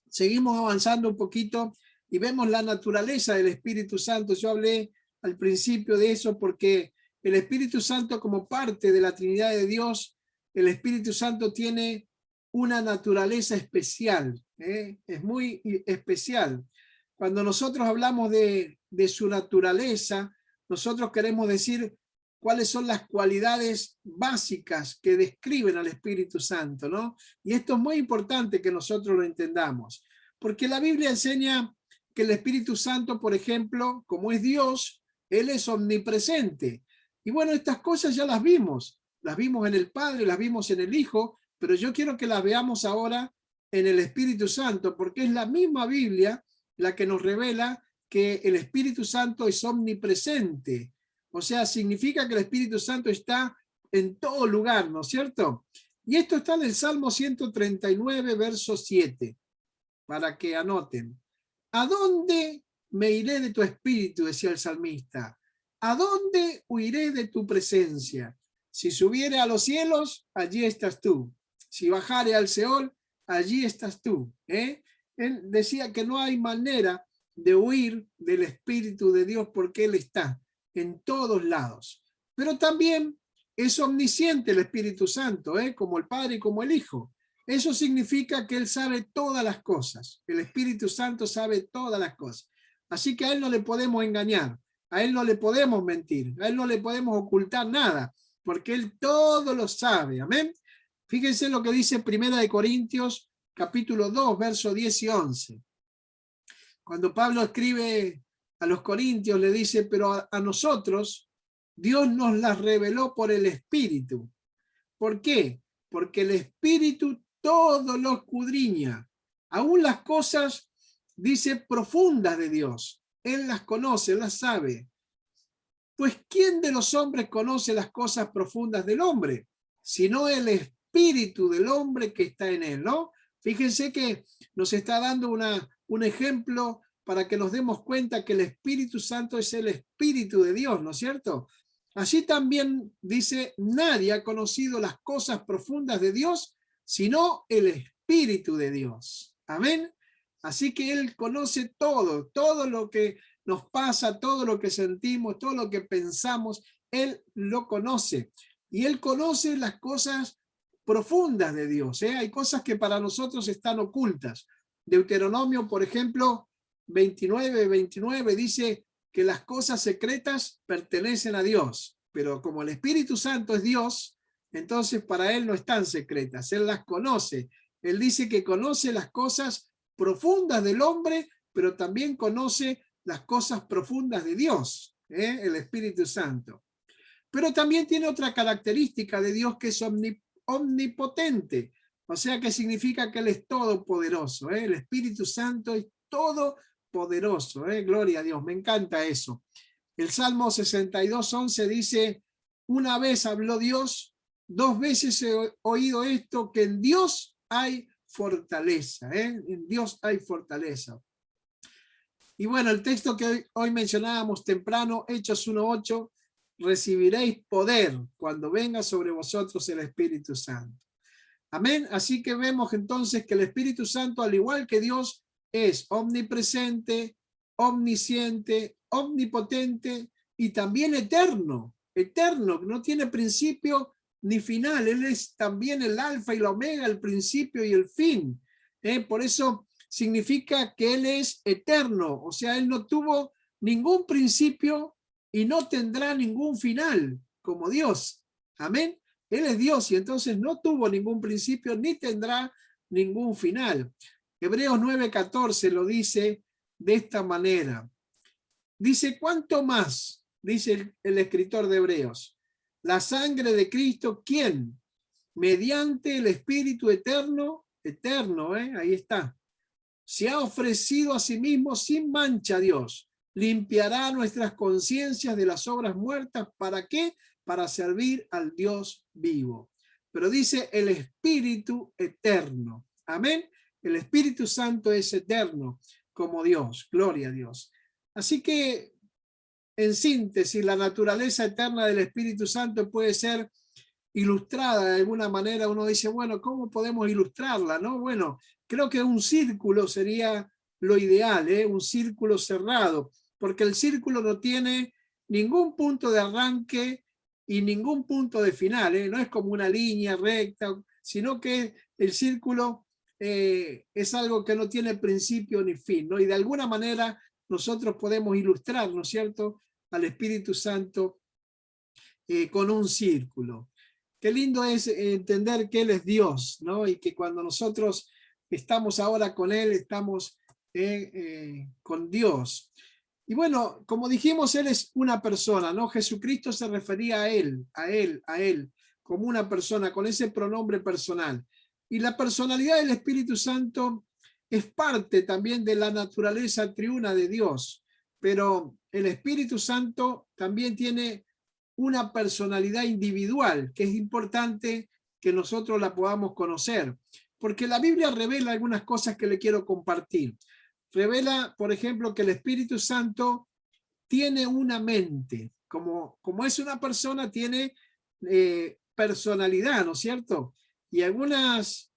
seguimos avanzando un poquito y vemos la naturaleza del Espíritu Santo. Yo hablé al principio de eso porque el Espíritu Santo, como parte de la Trinidad de Dios, el Espíritu Santo tiene una naturaleza especial, ¿eh? Es muy especial. Cuando nosotros hablamos de su naturaleza, nosotros queremos decir cuáles son las cualidades básicas que describen al Espíritu Santo, ¿no? Y esto es muy importante que nosotros lo entendamos, porque la Biblia enseña que el Espíritu Santo, por ejemplo, como es Dios, Él es omnipresente. Y bueno, estas cosas ya las vimos en el Padre, las vimos en el Hijo, pero yo quiero que las veamos ahora en el Espíritu Santo, porque es la misma Biblia la que nos revela que el Espíritu Santo es omnipresente. O sea, significa que el Espíritu Santo está en todo lugar, ¿no es cierto? Y esto está en el Salmo 139, verso 7, para que anoten. ¿A dónde me iré de tu espíritu?, decía el salmista. ¿A dónde huiré de tu presencia? Si subiere a los cielos, allí estás tú. Si bajare al Seol, allí estás tú. Él decía que no hay manera de huir del Espíritu de Dios porque Él está en todos lados. Pero también es omnisciente el Espíritu Santo, como el Padre y como el Hijo. Eso significa que Él sabe todas las cosas. El Espíritu Santo sabe todas las cosas. Así que a Él no le podemos engañar, a Él no le podemos mentir, a Él no le podemos ocultar nada, porque Él todo lo sabe. Amén. Fíjense lo que dice 1 Corintios, capítulo 2, versos 10 y 11. Cuando Pablo escribe a los corintios, le dice: pero a nosotros Dios nos las reveló por el Espíritu. ¿Por qué? Porque el Espíritu todo lo escudriña, aún las cosas, dice, profundas de Dios. Él las conoce, las sabe. Pues ¿quién de los hombres conoce las cosas profundas del hombre? Sino el espíritu del hombre que está en él, ¿no? Fíjense que nos está dando un ejemplo para que nos demos cuenta que el Espíritu Santo es el Espíritu de Dios, ¿no es cierto? Así también dice: nadie ha conocido las cosas profundas de Dios, sino el Espíritu de Dios. Amén. Así que Él conoce todo lo que nos pasa, todo lo que sentimos, todo lo que pensamos, Él lo conoce. Y Él conoce las cosas profundas de Dios. Hay cosas que para nosotros están ocultas. Deuteronomio, por ejemplo, 29 dice que las cosas secretas pertenecen a Dios, pero como el Espíritu Santo es Dios, entonces para Él no están secretas, Él las conoce. Él dice que conoce las cosas profundas del hombre, pero también conoce las cosas profundas de Dios, el Espíritu Santo. Pero también tiene otra característica de Dios, que es omnipotente, o sea que significa que Él es todopoderoso. El Espíritu Santo es todopoderoso, gloria a Dios, me encanta eso. El Salmo 62:11 dice: una vez habló Dios, dos veces he oído esto, que en Dios hay fortaleza, en Dios hay fortaleza. Y bueno, el texto que hoy mencionábamos temprano, Hechos 1:8, recibiréis poder cuando venga sobre vosotros el Espíritu Santo. Amén. Así que vemos entonces que el Espíritu Santo, al igual que Dios, es omnipresente, omnisciente, omnipotente y también eterno. Eterno, no tiene principio ni final. Él es también el alfa y la omega, el principio y el fin. Por eso significa que Él es eterno. O sea, Él no tuvo ningún principio y no tendrá ningún final, como Dios. Amén. Él es Dios y entonces no tuvo ningún principio ni tendrá ningún final. Hebreos 9:14 lo dice de esta manera. Dice, ¿cuánto más? Dice el escritor de Hebreos. La sangre de Cristo, ¿quién? Mediante el Espíritu eterno, ahí está. Se ha ofrecido a sí mismo sin mancha a Dios. Limpiará nuestras conciencias de las obras muertas. ¿Para qué? Para servir al Dios vivo. Pero dice el Espíritu eterno. Amén. El Espíritu Santo es eterno como Dios. Gloria a Dios. Así que, en síntesis, la naturaleza eterna del Espíritu Santo puede ser ilustrada de alguna manera. Uno dice, bueno, ¿cómo podemos ilustrarla? ¿No? Bueno, creo que un círculo sería lo ideal, un círculo cerrado, porque el círculo no tiene ningún punto de arranque y ningún punto de final, no es como una línea recta, sino que el círculo es algo que no tiene principio ni fin, ¿no? Y de alguna manera nosotros podemos ilustrar, ¿no es cierto?, al Espíritu Santo con un círculo. Qué lindo es entender que Él es Dios, ¿no? Y que cuando nosotros estamos ahora con Él, estamos con Dios. Y bueno, como dijimos, Él es una persona, ¿no? Jesucristo se refería a Él, como una persona, con ese pronombre personal. Y la personalidad del Espíritu Santo es parte también de la naturaleza triuna de Dios. Pero el Espíritu Santo también tiene una personalidad individual, que es importante que nosotros la podamos conocer, porque la Biblia revela algunas cosas que le quiero compartir. Revela, por ejemplo, que el Espíritu Santo tiene una mente, como es una persona, tiene personalidad, ¿no es cierto? Y algunas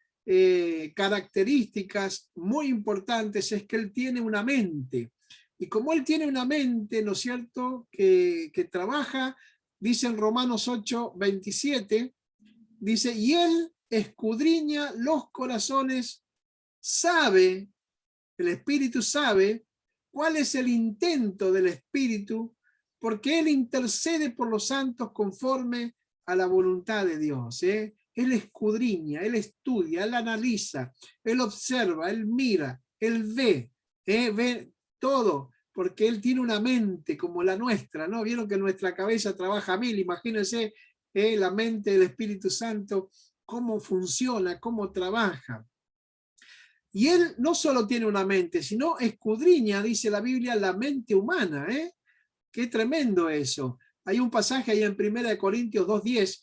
características muy importantes es que él tiene una mente. Y como él tiene una mente, ¿no es cierto?, que trabaja, dice en Romanos 8:27, dice, y él escudriña los corazones, sabe, el Espíritu sabe cuál es el intento del Espíritu, porque él intercede por los santos conforme a la voluntad de Dios. Él escudriña, él estudia, él analiza, él observa, él mira, él ve, ve todo, porque él tiene una mente como la nuestra, ¿no? Vieron que nuestra cabeza trabaja a 1000, imagínense la mente del Espíritu Santo, cómo funciona, cómo trabaja. Y él no solo tiene una mente, sino escudriña, dice la Biblia, la mente humana. Qué tremendo eso. Hay un pasaje ahí en 1 Corintios 2:10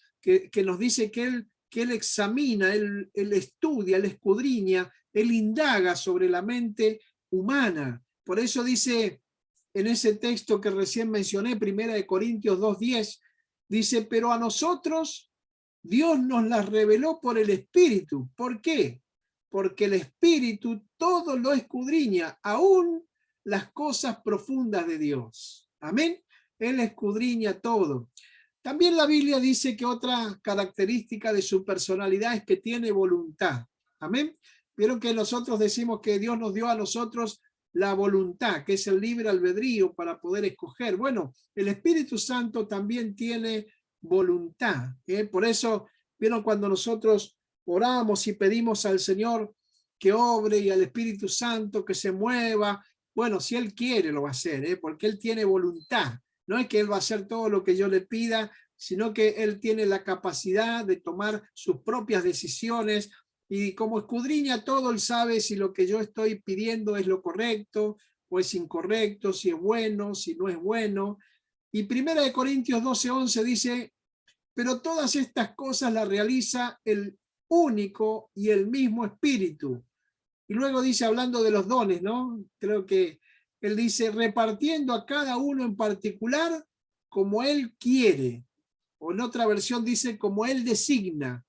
que nos dice que él examina, él estudia, él escudriña, él indaga sobre la mente humana. Por eso dice en ese texto que recién mencioné, 1 Corintios 2:10, dice, pero a nosotros Dios nos las reveló por el Espíritu. ¿Por qué? Porque el Espíritu todo lo escudriña, aún las cosas profundas de Dios. Amén. Él escudriña todo. También la Biblia dice que otra característica de su personalidad es que tiene voluntad. Amén. Vieron que nosotros decimos que Dios nos dio a nosotros la voluntad, que es el libre albedrío para poder escoger. Bueno, el Espíritu Santo también tiene voluntad. Por eso, vieron, cuando nosotros oramos y pedimos al Señor que obre y al Espíritu Santo que se mueva, bueno, si Él quiere lo va a hacer, porque Él tiene voluntad. No es que Él va a hacer todo lo que yo le pida, sino que Él tiene la capacidad de tomar sus propias decisiones, y como escudriña todo, Él sabe si lo que yo estoy pidiendo es lo correcto o es incorrecto, si es bueno, si no es bueno. Y 1 Corintios 12:11 dice, pero todas estas cosas las realiza el único y el mismo Espíritu. Y luego dice, hablando de los dones, ¿no? Creo que él dice, repartiendo a cada uno en particular como Él quiere, o en otra versión dice como Él designa,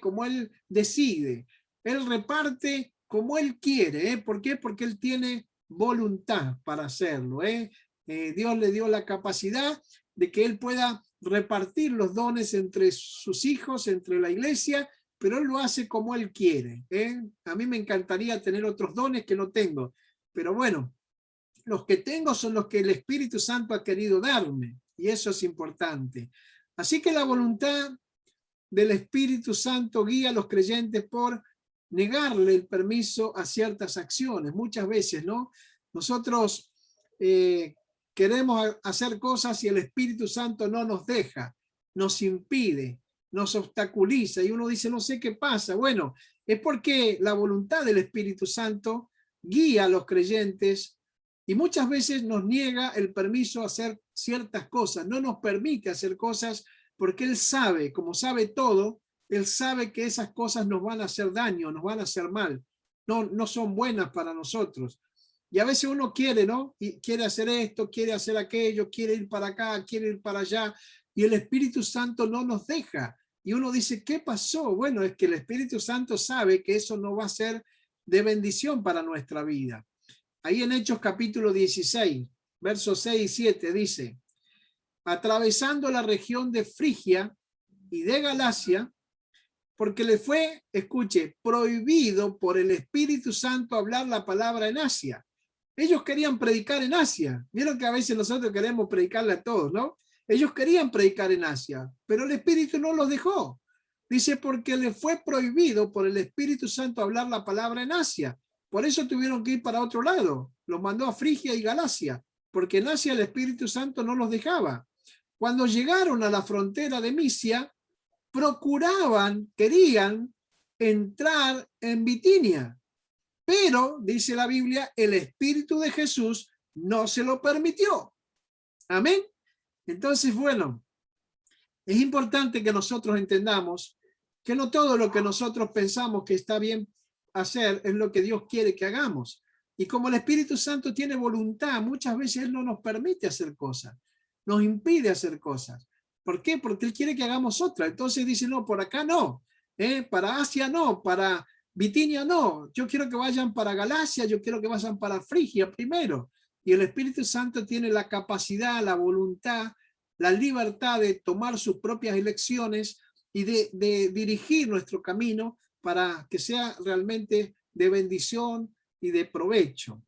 como Él decide. Él reparte como Él quiere. ¿Por qué? Porque Él tiene voluntad para hacerlo. Dios le dio la capacidad de que Él pueda repartir los dones entre sus hijos, entre la iglesia, pero Él lo hace como Él quiere. A mí me encantaría tener otros dones que no tengo, pero bueno, los que tengo son los que el Espíritu Santo ha querido darme, y eso es importante. Así que la voluntad del Espíritu Santo guía a los creyentes por negarle el permiso a ciertas acciones. Muchas veces, ¿no? Nosotros queremos hacer cosas y el Espíritu Santo no nos deja, nos impide, nos obstaculiza, y uno dice, no sé qué pasa. Bueno, es porque la voluntad del Espíritu Santo guía a los creyentes y muchas veces nos niega el permiso a hacer ciertas cosas, no nos permite hacer cosas porque Él sabe, como sabe todo, Él sabe que esas cosas nos van a hacer daño, nos van a hacer mal, no son buenas para nosotros. Y a veces uno quiere, ¿no? Y quiere hacer esto, quiere hacer aquello, quiere ir para acá, quiere ir para allá, y el Espíritu Santo no nos deja. Y uno dice, ¿qué pasó? Bueno, es que el Espíritu Santo sabe que eso no va a ser de bendición para nuestra vida. Ahí en Hechos capítulo 16, versos 6 y 7 dice, atravesando la región de Frigia y de Galacia, porque le fue, escuche, prohibido por el Espíritu Santo hablar la palabra en Asia. Ellos querían predicar en Asia. Vieron que a veces nosotros queremos predicarle a todos, ¿no? Ellos querían predicar en Asia, pero el Espíritu no los dejó. Dice, porque le fue prohibido por el Espíritu Santo hablar la palabra en Asia. Por eso tuvieron que ir para otro lado. Los mandó a Frigia y Galacia, porque en Asia el Espíritu Santo no los dejaba. Cuando llegaron a la frontera de Misia, querían entrar en Bitinia, pero, dice la Biblia, el Espíritu de Jesús no se lo permitió. Amén. Entonces, bueno, es importante que nosotros entendamos que no todo lo que nosotros pensamos que está bien hacer es lo que Dios quiere que hagamos. Y como el Espíritu Santo tiene voluntad, muchas veces Él no nos permite hacer cosas, nos impide hacer cosas. ¿Por qué? Porque Él quiere que hagamos otra. Entonces dice, no, por acá no, para Asia no, para Bitinia no, yo quiero que vayan para Galacia, yo quiero que vayan para Frigia primero. Y el Espíritu Santo tiene la capacidad, la voluntad, la libertad de tomar sus propias elecciones y de dirigir nuestro camino para que sea realmente de bendición y de provecho.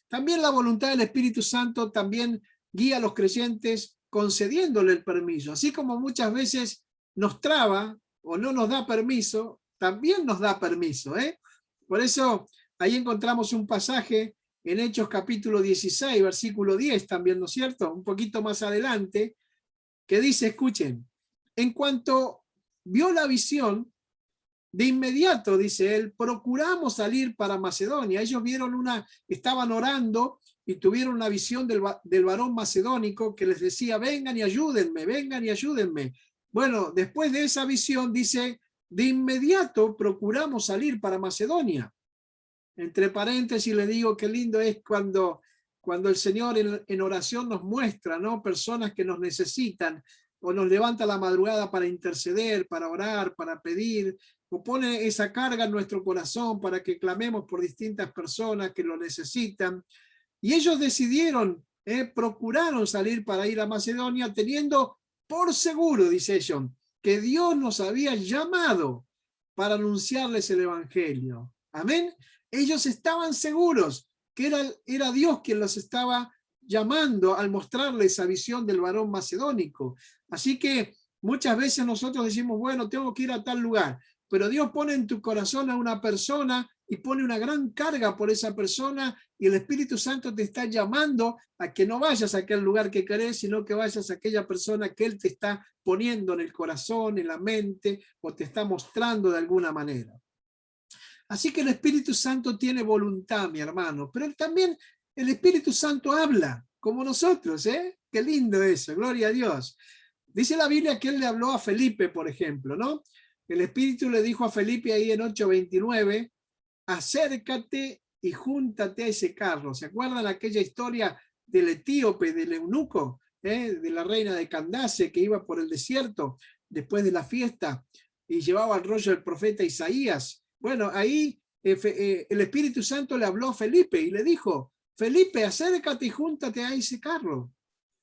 También la voluntad del Espíritu Santo también guía a los creyentes concediéndole el permiso. Así como muchas veces nos traba o no nos da permiso, también nos da permiso. Por eso ahí encontramos un pasaje en Hechos capítulo 16, versículo 10 también, ¿no es cierto? Un poquito más adelante, que dice, escuchen, en cuanto vio la visión, de inmediato, dice él, procuramos salir para Macedonia. Ellos estaban orando y tuvieron una visión del varón macedónico que les decía, vengan y ayúdenme, vengan y ayúdenme. Bueno, después de esa visión, dice, de inmediato procuramos salir para Macedonia. Entre paréntesis le digo qué lindo es cuando el Señor en oración nos muestra, ¿no? Personas que nos necesitan o nos levanta la madrugada para interceder, para orar, para pedir, o pone esa carga en nuestro corazón para que clamemos por distintas personas que lo necesitan. Y ellos decidieron, procuraron salir para ir a Macedonia teniendo por seguro, dice ellos, que Dios nos había llamado para anunciarles el evangelio. Amén. Ellos estaban seguros que era Dios quien los estaba llamando al mostrarle esa visión del varón macedónico. Así que muchas veces nosotros decimos, bueno, tengo que ir a tal lugar, pero Dios pone en tu corazón a una persona y pone una gran carga por esa persona y el Espíritu Santo te está llamando a que no vayas a aquel lugar que querés, sino que vayas a aquella persona que Él te está poniendo en el corazón, en la mente, o te está mostrando de alguna manera. Así que el Espíritu Santo tiene voluntad, mi hermano, pero también el Espíritu Santo habla, como nosotros, ¿eh? Qué lindo eso, gloria a Dios. Dice la Biblia que Él le habló a Felipe, por ejemplo, ¿no? El Espíritu le dijo a Felipe ahí en 8:29, acércate y júntate a ese carro. ¿Se acuerdan aquella historia del etíope, del eunuco? de la reina de Candace, que iba por el desierto después de la fiesta y llevaba el rollo del profeta Isaías. Bueno, ahí el Espíritu Santo le habló a Felipe y le dijo: Felipe, acércate y júntate a ese carro.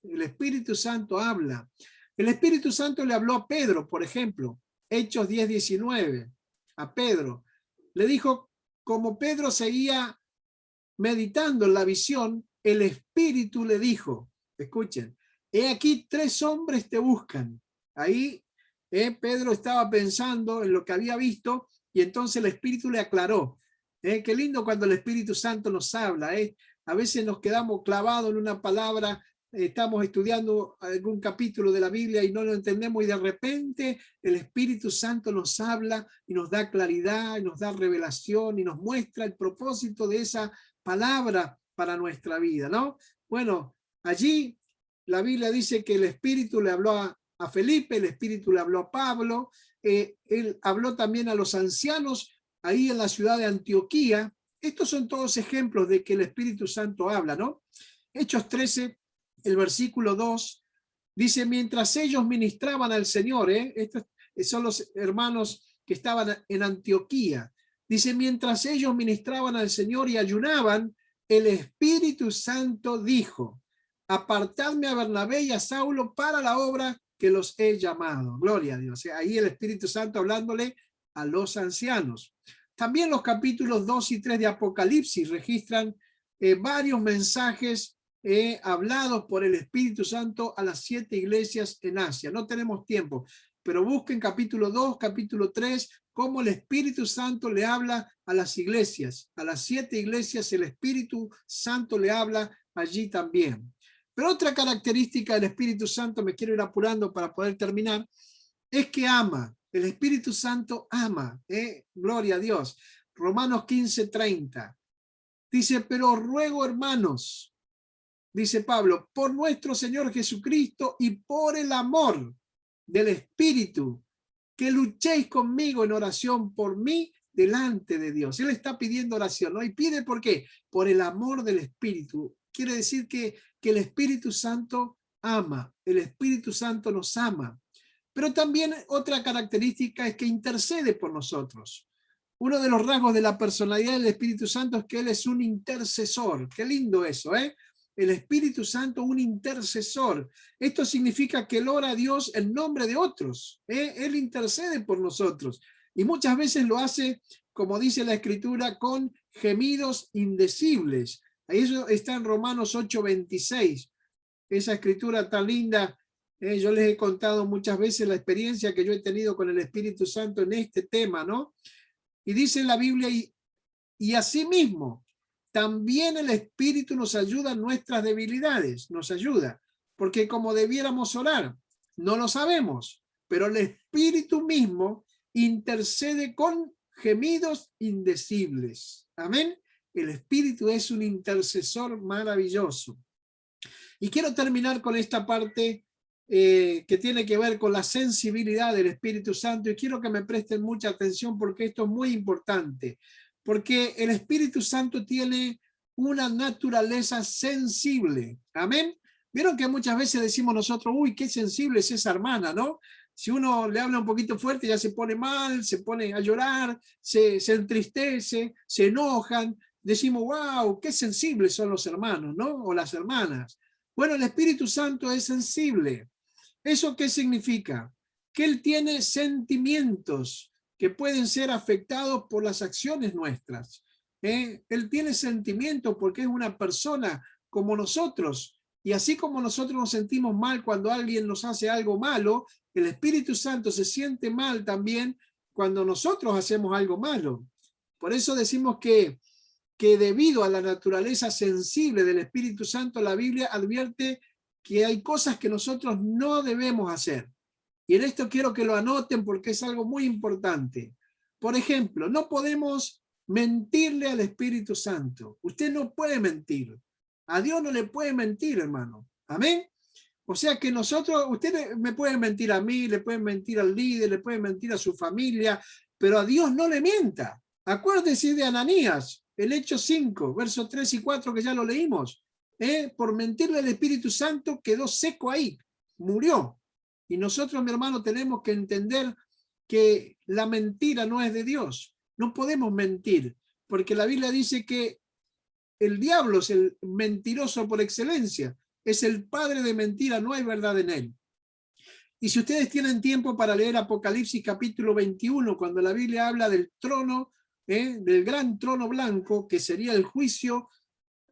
El Espíritu Santo habla. El Espíritu Santo le habló a Pedro, por ejemplo, Hechos 10:19, a Pedro. Le dijo, como Pedro seguía meditando en la visión, el Espíritu le dijo, escuchen, he aquí 3 hombres te buscan. Ahí Pedro estaba pensando en lo que había visto y entonces el Espíritu le aclaró. Qué lindo cuando el Espíritu Santo nos habla. A veces nos quedamos clavados en una palabra, estamos estudiando algún capítulo de la Biblia y no lo entendemos y de repente el Espíritu Santo nos habla y nos da claridad y nos da revelación y nos muestra el propósito de esa palabra para nuestra vida, ¿no? Bueno, allí la Biblia dice que el Espíritu le habló a Felipe, el Espíritu le habló a Pablo, él habló también a los ancianos ahí en la ciudad de Antioquía. Estos son todos ejemplos de que el Espíritu Santo habla, ¿no? Hechos 13, el versículo 2, dice, mientras ellos ministraban al Señor, estos son los hermanos que estaban en Antioquía, dice, mientras ellos ministraban al Señor y ayunaban, el Espíritu Santo dijo, apartadme a Bernabé y a Saulo para la obra que los he llamado. Gloria a Dios. O sea, ahí el Espíritu Santo hablándole a los ancianos. También los capítulos 2 y 3 de Apocalipsis registran varios mensajes hablados por el Espíritu Santo a las 7 iglesias en Asia. No tenemos tiempo, pero busquen capítulo 2, capítulo 3, cómo el Espíritu Santo le habla a las iglesias. A las 7 iglesias el Espíritu Santo le habla allí también. Pero otra característica del Espíritu Santo, me quiero ir apurando para poder terminar, es que ama. El Espíritu Santo ama. Gloria a Dios. Romanos 15:30. Dice, pero ruego, hermanos, dice Pablo, por nuestro Señor Jesucristo y por el amor del Espíritu, que luchéis conmigo en oración por mí delante de Dios. Él está pidiendo oración, ¿no? Y pide ¿por qué? Por el amor del Espíritu. Quiere decir que el Espíritu Santo ama. El Espíritu Santo nos ama. Pero también otra característica es que intercede por nosotros. Uno de los rasgos de la personalidad del Espíritu Santo es que Él es un intercesor. Qué lindo eso, ¿eh? El Espíritu Santo, un intercesor. Esto significa que Él ora a Dios en nombre de otros. Él intercede por nosotros. Y muchas veces lo hace, como dice la Escritura, con gemidos indecibles. Eso está en Romanos 8:26. Esa escritura tan linda. Yo les he contado muchas veces la experiencia que yo he tenido con el Espíritu Santo en este tema, ¿no? Y dice la Biblia, y asimismo, también el Espíritu nos ayuda en nuestras debilidades, nos ayuda, porque como debiéramos orar, no lo sabemos, pero el Espíritu mismo intercede con gemidos indecibles. Amén. El Espíritu es un intercesor maravilloso. Y quiero terminar con esta parte que tiene que ver con la sensibilidad del Espíritu Santo, y quiero que me presten mucha atención porque esto es muy importante, porque el Espíritu Santo tiene una naturaleza sensible. Amén. Vieron que muchas veces decimos nosotros, uy, qué sensible es esa hermana, ¿no? Si uno le habla un poquito fuerte ya se pone mal, se pone a llorar, se entristece, se enojan. Decimos, wow, qué sensibles son los hermanos, ¿no? O las hermanas. Bueno, el Espíritu Santo es sensible. ¿Eso qué significa? Que Él tiene sentimientos que pueden ser afectados por las acciones nuestras. Él tiene sentimientos porque es una persona como nosotros. Y así como nosotros nos sentimos mal cuando alguien nos hace algo malo, el Espíritu Santo se siente mal también cuando nosotros hacemos algo malo. Por eso decimos que debido a la naturaleza sensible del Espíritu Santo, la Biblia advierte que hay cosas que nosotros no debemos hacer. Y en esto quiero que lo anoten porque es algo muy importante. Por ejemplo, no podemos mentirle al Espíritu Santo. Usted no puede mentir. A Dios no le puede mentir, hermano. Amén. O sea que nosotros, usted me puede mentir a mí, le puede mentir al líder, le puede mentir a su familia, pero a Dios no le mienta. Acuérdese de Ananías, el Hechos 5, versos 3 y 4, que ya lo leímos. por mentirle al Espíritu Santo, quedó seco ahí, murió. Y nosotros, mi hermano, tenemos que entender que la mentira no es de Dios. No podemos mentir, porque la Biblia dice que el diablo es el mentiroso por excelencia, es el padre de mentira, no hay verdad en él. Y si ustedes tienen tiempo para leer Apocalipsis capítulo 21, cuando la Biblia habla del trono, del gran trono blanco, que sería el juicio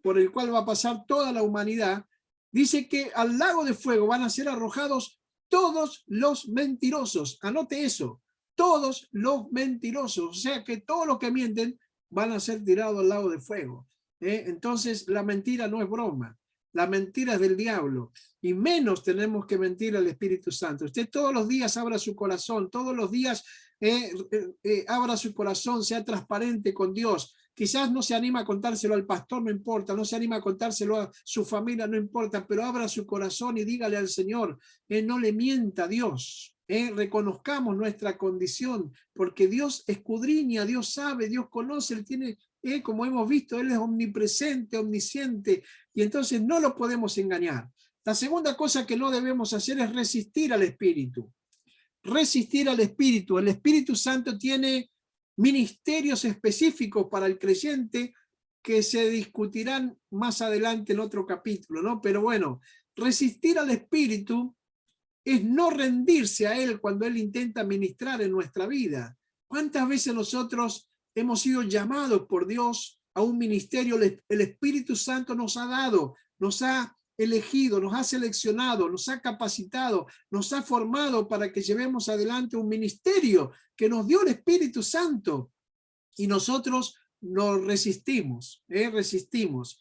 por el cual va a pasar toda la humanidad, dice que al lago de fuego van a ser arrojados todos los mentirosos. Anote eso, todos los mentirosos. O sea que todos los que mienten van a ser tirados al lago de fuego. Entonces la mentira no es broma. La mentira es del diablo. Y menos tenemos que mentir al Espíritu Santo. Usted todos los días abra su corazón, todos los días abra su corazón, sea transparente con Dios. Quizás no se anima a contárselo al pastor, no importa, no se anima a contárselo a su familia, no importa, pero abra su corazón y dígale al Señor, no le mienta a Dios, reconozcamos nuestra condición, porque Dios escudriña, Dios sabe, Dios conoce, Él tiene, como hemos visto, Él es omnipresente, omnisciente, y entonces no lo podemos engañar. La segunda cosa que no debemos hacer es resistir al Espíritu. Resistir al Espíritu. El Espíritu Santo tiene ministerios específicos para el creyente que se discutirán más adelante en otro capítulo, ¿no? Pero bueno, resistir al Espíritu es no rendirse a Él cuando Él intenta ministrar en nuestra vida. ¿Cuántas veces nosotros hemos sido llamados por Dios a un ministerio? El Espíritu Santo nos ha dado, nos ha elegido, nos ha seleccionado, nos ha capacitado, nos ha formado para que llevemos adelante un ministerio que nos dio el Espíritu Santo, y nosotros nos resistimos, resistimos.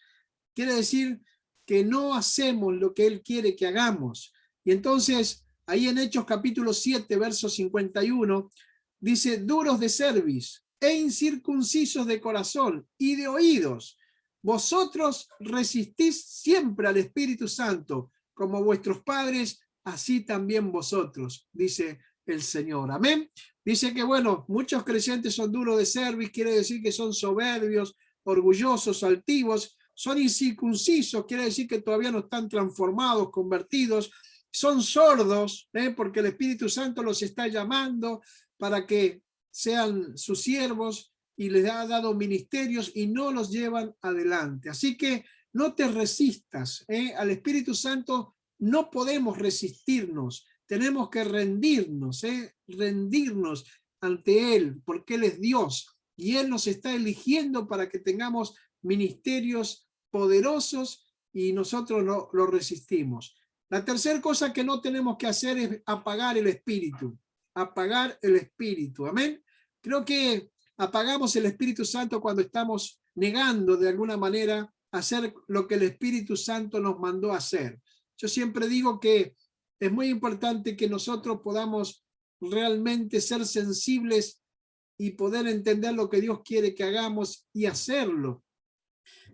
Quiere decir que no hacemos lo que Él quiere que hagamos. Y entonces, ahí en Hechos capítulo 7, verso 51, dice, duros de cerviz e incircuncisos de corazón y de oídos, vosotros resistís siempre al Espíritu Santo, como vuestros padres, así también vosotros, dice el Señor. Amén. Dice que, bueno, muchos creyentes son duros de cerviz, quiere decir que son soberbios, orgullosos, altivos, son incircuncisos, quiere decir que todavía no están transformados, convertidos, son sordos, porque el Espíritu Santo los está llamando para que sean sus siervos, y les ha dado ministerios y no los llevan adelante. Así que no te resistas, al Espíritu Santo no podemos resistirnos, tenemos que rendirnos, rendirnos ante Él, porque Él es Dios y Él nos está eligiendo para que tengamos ministerios poderosos y nosotros no lo resistimos. La tercera cosa que no tenemos que hacer es apagar el espíritu. Apagar el espíritu. Amén. Creo que apagamos el Espíritu Santo cuando estamos negando de alguna manera hacer lo que el Espíritu Santo nos mandó a hacer. Yo siempre digo que es muy importante que nosotros podamos realmente ser sensibles y poder entender lo que Dios quiere que hagamos y hacerlo.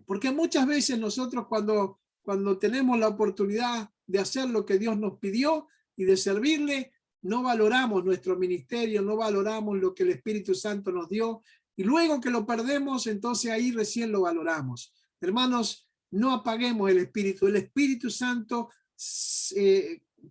Porque muchas veces nosotros cuando tenemos la oportunidad de hacer lo que Dios nos pidió y de servirle, no valoramos nuestro ministerio, no valoramos lo que el Espíritu Santo nos dio, y luego que lo perdemos, entonces ahí recién lo valoramos. Hermanos, no apaguemos el Espíritu Santo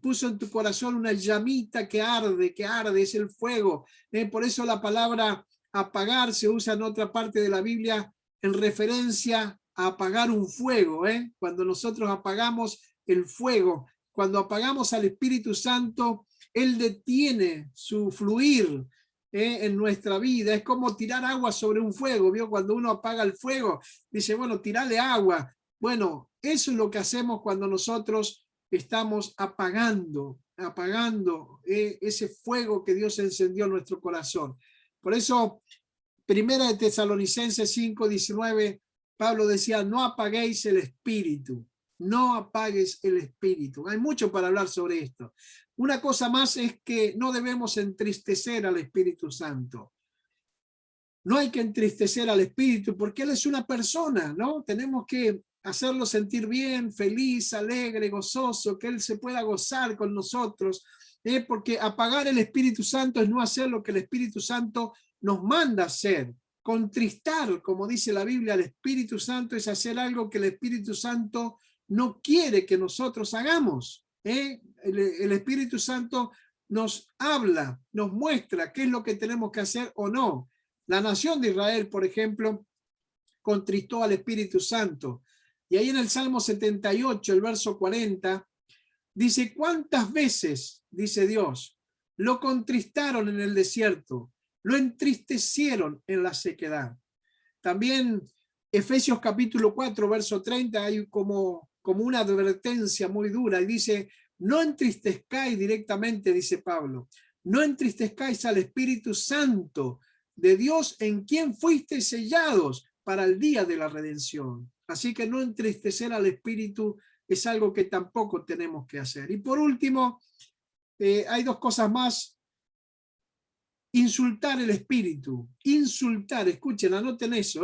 puso en tu corazón una llamita que arde, es el fuego. Por eso la palabra apagar se usa en otra parte de la Biblia en referencia a apagar un fuego, cuando nosotros apagamos el fuego, cuando apagamos al Espíritu Santo, Él detiene su fluir en nuestra vida. Es como tirar agua sobre un fuego, ¿vio? Cuando uno apaga el fuego, dice, bueno, tirale agua. Bueno, eso es lo que hacemos cuando nosotros estamos apagando ese fuego que Dios encendió en nuestro corazón. Por eso, Primera de Tesalonicenses 5:19, Pablo decía, no apaguéis el espíritu. No apagues el espíritu. Hay mucho para hablar sobre esto. Una cosa más es que no debemos entristecer al Espíritu Santo. No hay que entristecer al Espíritu porque Él es una persona, ¿no? Tenemos que hacerlo sentir bien, feliz, alegre, gozoso, que Él se pueda gozar con nosotros, porque apagar el Espíritu Santo es no hacer lo que el Espíritu Santo nos manda hacer. Contristar, como dice la Biblia, al Espíritu Santo es hacer algo que el Espíritu Santo no quiere que nosotros hagamos. El Espíritu Santo nos habla, nos muestra qué es lo que tenemos que hacer o no. La nación de Israel, por ejemplo, contristó al Espíritu Santo. Y ahí en el Salmo 78, el verso 40, dice, ¿cuántas veces, dice Dios, lo contristaron en el desierto, lo entristecieron en la sequedad? También Efesios capítulo 4, verso 30, hay como una advertencia muy dura y dice, no entristezcáis directamente, dice Pablo, no entristezcáis al Espíritu Santo de Dios en quien fuisteis sellados para el día de la redención. Así que no entristecer al Espíritu es algo que tampoco tenemos que hacer. Y por último, hay dos cosas más. Insultar el Espíritu. Insultar, escuchen, anoten eso,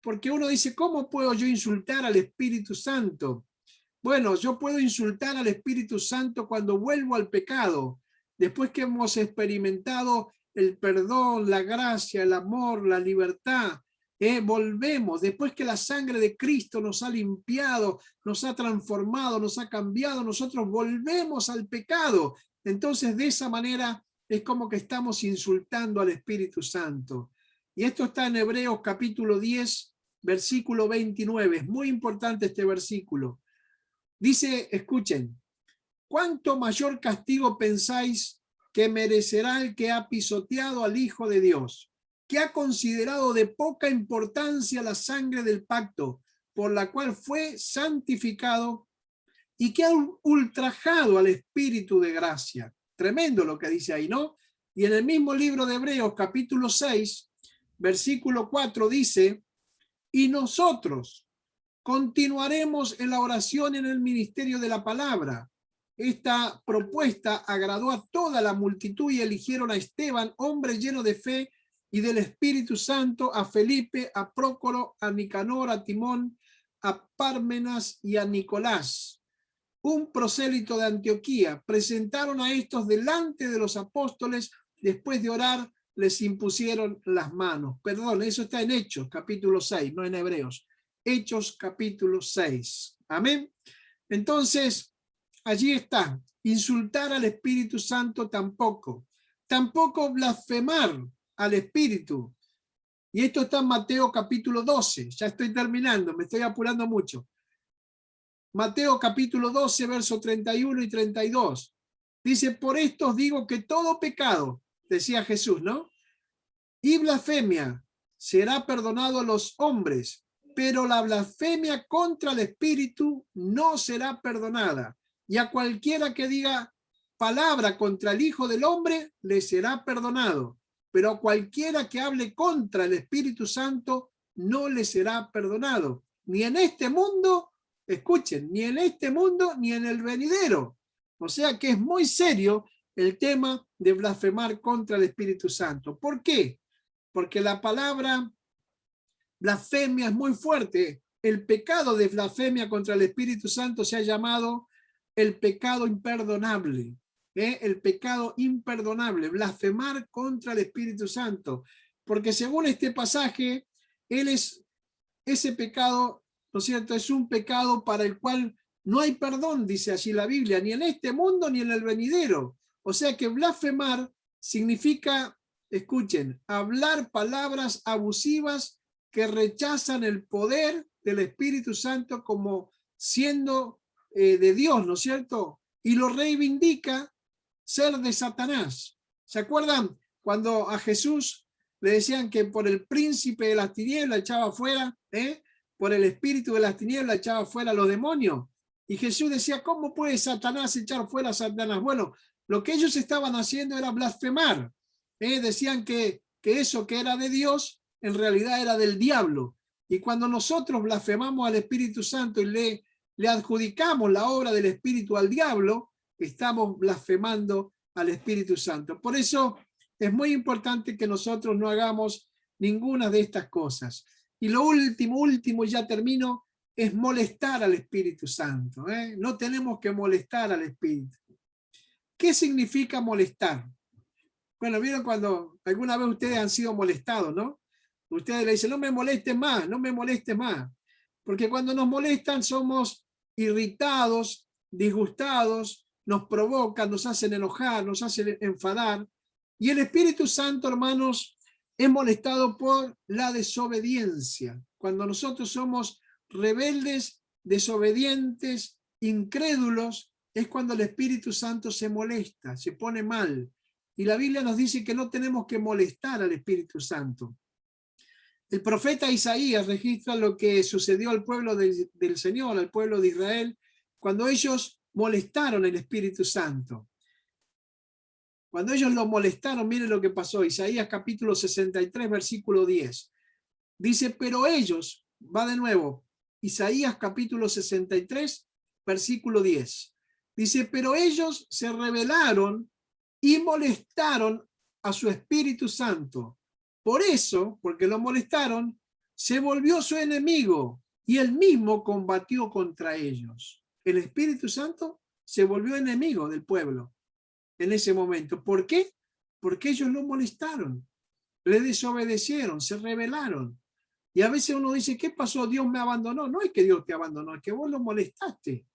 porque uno dice, ¿cómo puedo yo insultar al Espíritu Santo? Bueno, yo puedo insultar al Espíritu Santo cuando vuelvo al pecado, después que hemos experimentado el perdón, la gracia, el amor, la libertad. Volvemos, después que la sangre de Cristo nos ha limpiado, nos ha transformado, nos ha cambiado, nosotros volvemos al pecado. Entonces, de esa manera es como que estamos insultando al Espíritu Santo. Y esto está en Hebreos capítulo 10, versículo 29. Es muy importante este versículo. Dice, escuchen, ¿cuánto mayor castigo pensáis que merecerá el que ha pisoteado al Hijo de Dios, que ha considerado de poca importancia la sangre del pacto, por la cual fue santificado, y que ha ultrajado al Espíritu de gracia? Tremendo lo que dice ahí, ¿no? Y en el mismo libro de Hebreos, capítulo 6, versículo 4, dice, y nosotros continuaremos en la oración en el ministerio de la palabra. Esta propuesta agradó a toda la multitud y eligieron a Esteban, hombre lleno de fe y del Espíritu Santo, a Felipe, a Prócoro, a Nicanor, a Timón, a Pármenas y a Nicolás, un prosélito de Antioquía. Presentaron a estos delante de los apóstoles, después de orar, les impusieron las manos. Perdón, eso está en Hechos, capítulo 6, no en Hebreos. Hechos, capítulo 6. Amén. Entonces, allí está. Insultar al Espíritu Santo tampoco. Tampoco blasfemar al Espíritu. Y esto está en Mateo, capítulo 12. Ya estoy terminando, me estoy apurando mucho. Mateo capítulo 12, versos 31 y 32. Dice, por esto os digo que todo pecado, decía Jesús, ¿no? Y blasfemia será perdonado a los hombres, pero la blasfemia contra el Espíritu no será perdonada. Y a cualquiera que diga palabra contra el Hijo del Hombre, le será perdonado. Pero a cualquiera que hable contra el Espíritu Santo, no le será perdonado. Ni en este mundo, escuchen, ni en este mundo, ni en el venidero. O sea que es muy serio el tema de blasfemar contra el Espíritu Santo. ¿Por qué? Porque la palabra blasfemia es muy fuerte. El pecado de blasfemia contra el Espíritu Santo se ha llamado el pecado imperdonable. El pecado imperdonable, blasfemar contra el Espíritu Santo. Porque según este pasaje, ese pecado, ¿no es cierto?, es un pecado para el cual no hay perdón, dice allí la Biblia, ni en este mundo ni en el venidero. O sea que blasfemar significa, escuchen, hablar palabras abusivas que rechazan el poder del Espíritu Santo como siendo de Dios, ¿no es cierto? Y lo reivindica ser de Satanás. ¿Se acuerdan cuando a Jesús le decían que por el príncipe de las tinieblas echaba fuera, por el espíritu de las tinieblas echaba fuera a los demonios? Y Jesús decía, ¿cómo puede Satanás echar fuera a Satanás? Bueno, lo que ellos estaban haciendo era blasfemar. Decían que eso que era de Dios, en realidad era del diablo. Y cuando nosotros blasfemamos al Espíritu Santo y le adjudicamos la obra del Espíritu al diablo, estamos blasfemando al Espíritu Santo. Por eso es muy importante que nosotros no hagamos ninguna de estas cosas. Y lo último, ya termino, es molestar al Espíritu Santo. No tenemos que molestar al Espíritu. ¿Qué significa molestar? Bueno, vieron cuando alguna vez ustedes han sido molestados, ¿no? Ustedes le dicen, no me molestes más, no me molestes más. Porque cuando nos molestan somos irritados, disgustados, nos provocan, nos hacen enojar, nos hacen enfadar. Y el Espíritu Santo, hermanos, es molestado por la desobediencia. Cuando nosotros somos rebeldes, desobedientes, incrédulos, es cuando el Espíritu Santo se molesta, se pone mal. Y la Biblia nos dice que no tenemos que molestar al Espíritu Santo. El profeta Isaías registra lo que sucedió al pueblo del Señor, al pueblo de Israel, cuando ellos molestaron al Espíritu Santo. Cuando ellos lo molestaron, miren lo que pasó. Isaías capítulo 63, versículo 10. Dice, pero ellos, va de nuevo, Isaías capítulo 63, versículo 10. Dice, pero ellos se rebelaron y molestaron a su Espíritu Santo. Por eso, porque lo molestaron, se volvió su enemigo y él mismo combatió contra ellos. El Espíritu Santo se volvió enemigo del pueblo en ese momento. ¿Por qué? Porque ellos lo molestaron, le desobedecieron, se rebelaron. Y a veces uno dice, ¿qué pasó? Dios me abandonó. No es que Dios te abandonó, es que vos lo molestaste.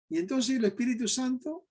Y entonces el Espíritu Santo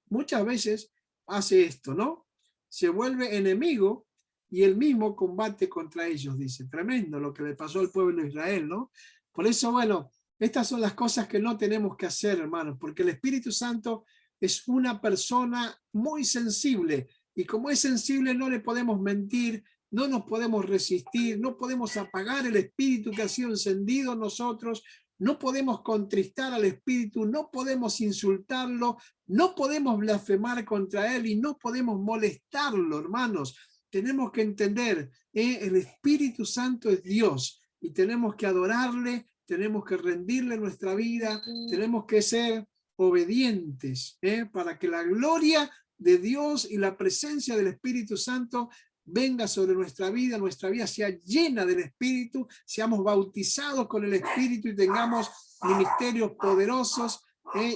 muchas veces hace esto, ¿no? Se vuelve enemigo y él mismo combate contra ellos, dice. Tremendo lo que le pasó al pueblo de Israel, ¿no? Por eso, bueno, estas son las cosas que no tenemos que hacer, hermanos, porque el Espíritu Santo es una persona muy sensible y como es sensible no le podemos mentir, no nos podemos resistir, no podemos apagar el espíritu que ha sido encendido en nosotros, no podemos contristar al espíritu, no podemos insultarlo, no podemos blasfemar contra él y no podemos molestarlo, hermanos. Tenemos que entender, el Espíritu Santo es Dios y tenemos que adorarle, tenemos que rendirle nuestra vida, tenemos que ser obedientes, para que la gloria de Dios y la presencia del Espíritu Santo venga sobre nuestra vida sea llena del Espíritu, seamos bautizados con el Espíritu y tengamos ministerios poderosos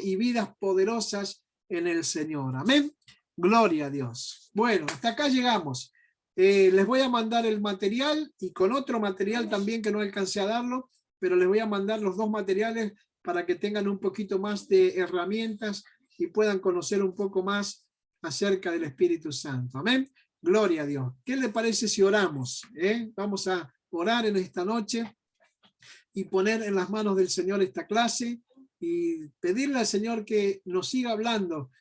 y vidas poderosas en el Señor. Amén. Gloria a Dios. Bueno, hasta acá llegamos. Les voy a mandar el material y con otro material también que no alcancé a darlo, pero les voy a mandar los dos materiales para que tengan un poquito más de herramientas y puedan conocer un poco más acerca del Espíritu Santo. Amén. Gloria a Dios. ¿Qué le parece si oramos? Vamos a orar en esta noche y poner en las manos del Señor esta clase y pedirle al Señor que nos siga hablando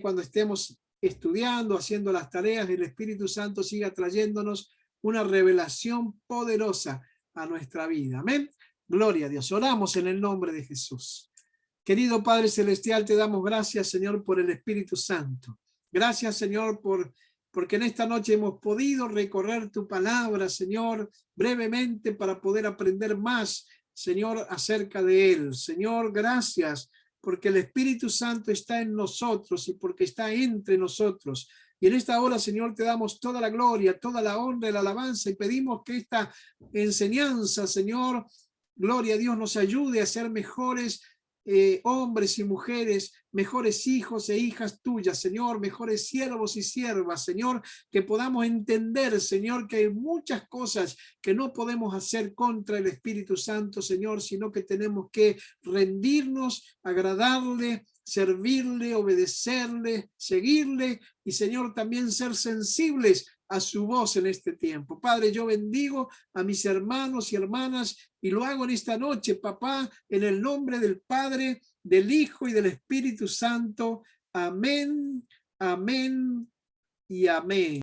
cuando estemos estudiando, haciendo las tareas, el Espíritu Santo siga trayéndonos una revelación poderosa a nuestra vida. Amén. Gloria a Dios. Oramos en el nombre de Jesús. Querido Padre Celestial, te damos gracias, Señor, por el Espíritu Santo. Gracias, Señor, porque en esta noche hemos podido recorrer tu palabra, Señor, brevemente para poder aprender más, Señor, acerca de él. Señor, gracias, porque el Espíritu Santo está en nosotros y porque está entre nosotros. Y en esta hora, Señor, te damos toda la gloria, toda la honra y la alabanza y pedimos que esta enseñanza, Señor, gloria a Dios, nos ayude a ser mejores hombres y mujeres, mejores hijos e hijas tuyas, Señor, mejores siervos y siervas, Señor, que podamos entender, Señor, que hay muchas cosas que no podemos hacer contra el Espíritu Santo, Señor, sino que tenemos que rendirnos, agradarle, servirle, obedecerle, seguirle y, Señor, también ser sensibles a su voz en este tiempo. Padre, yo bendigo a mis hermanos y hermanas y lo hago en esta noche, papá, en el nombre del Padre, del Hijo y del Espíritu Santo. Amén, amén y amén.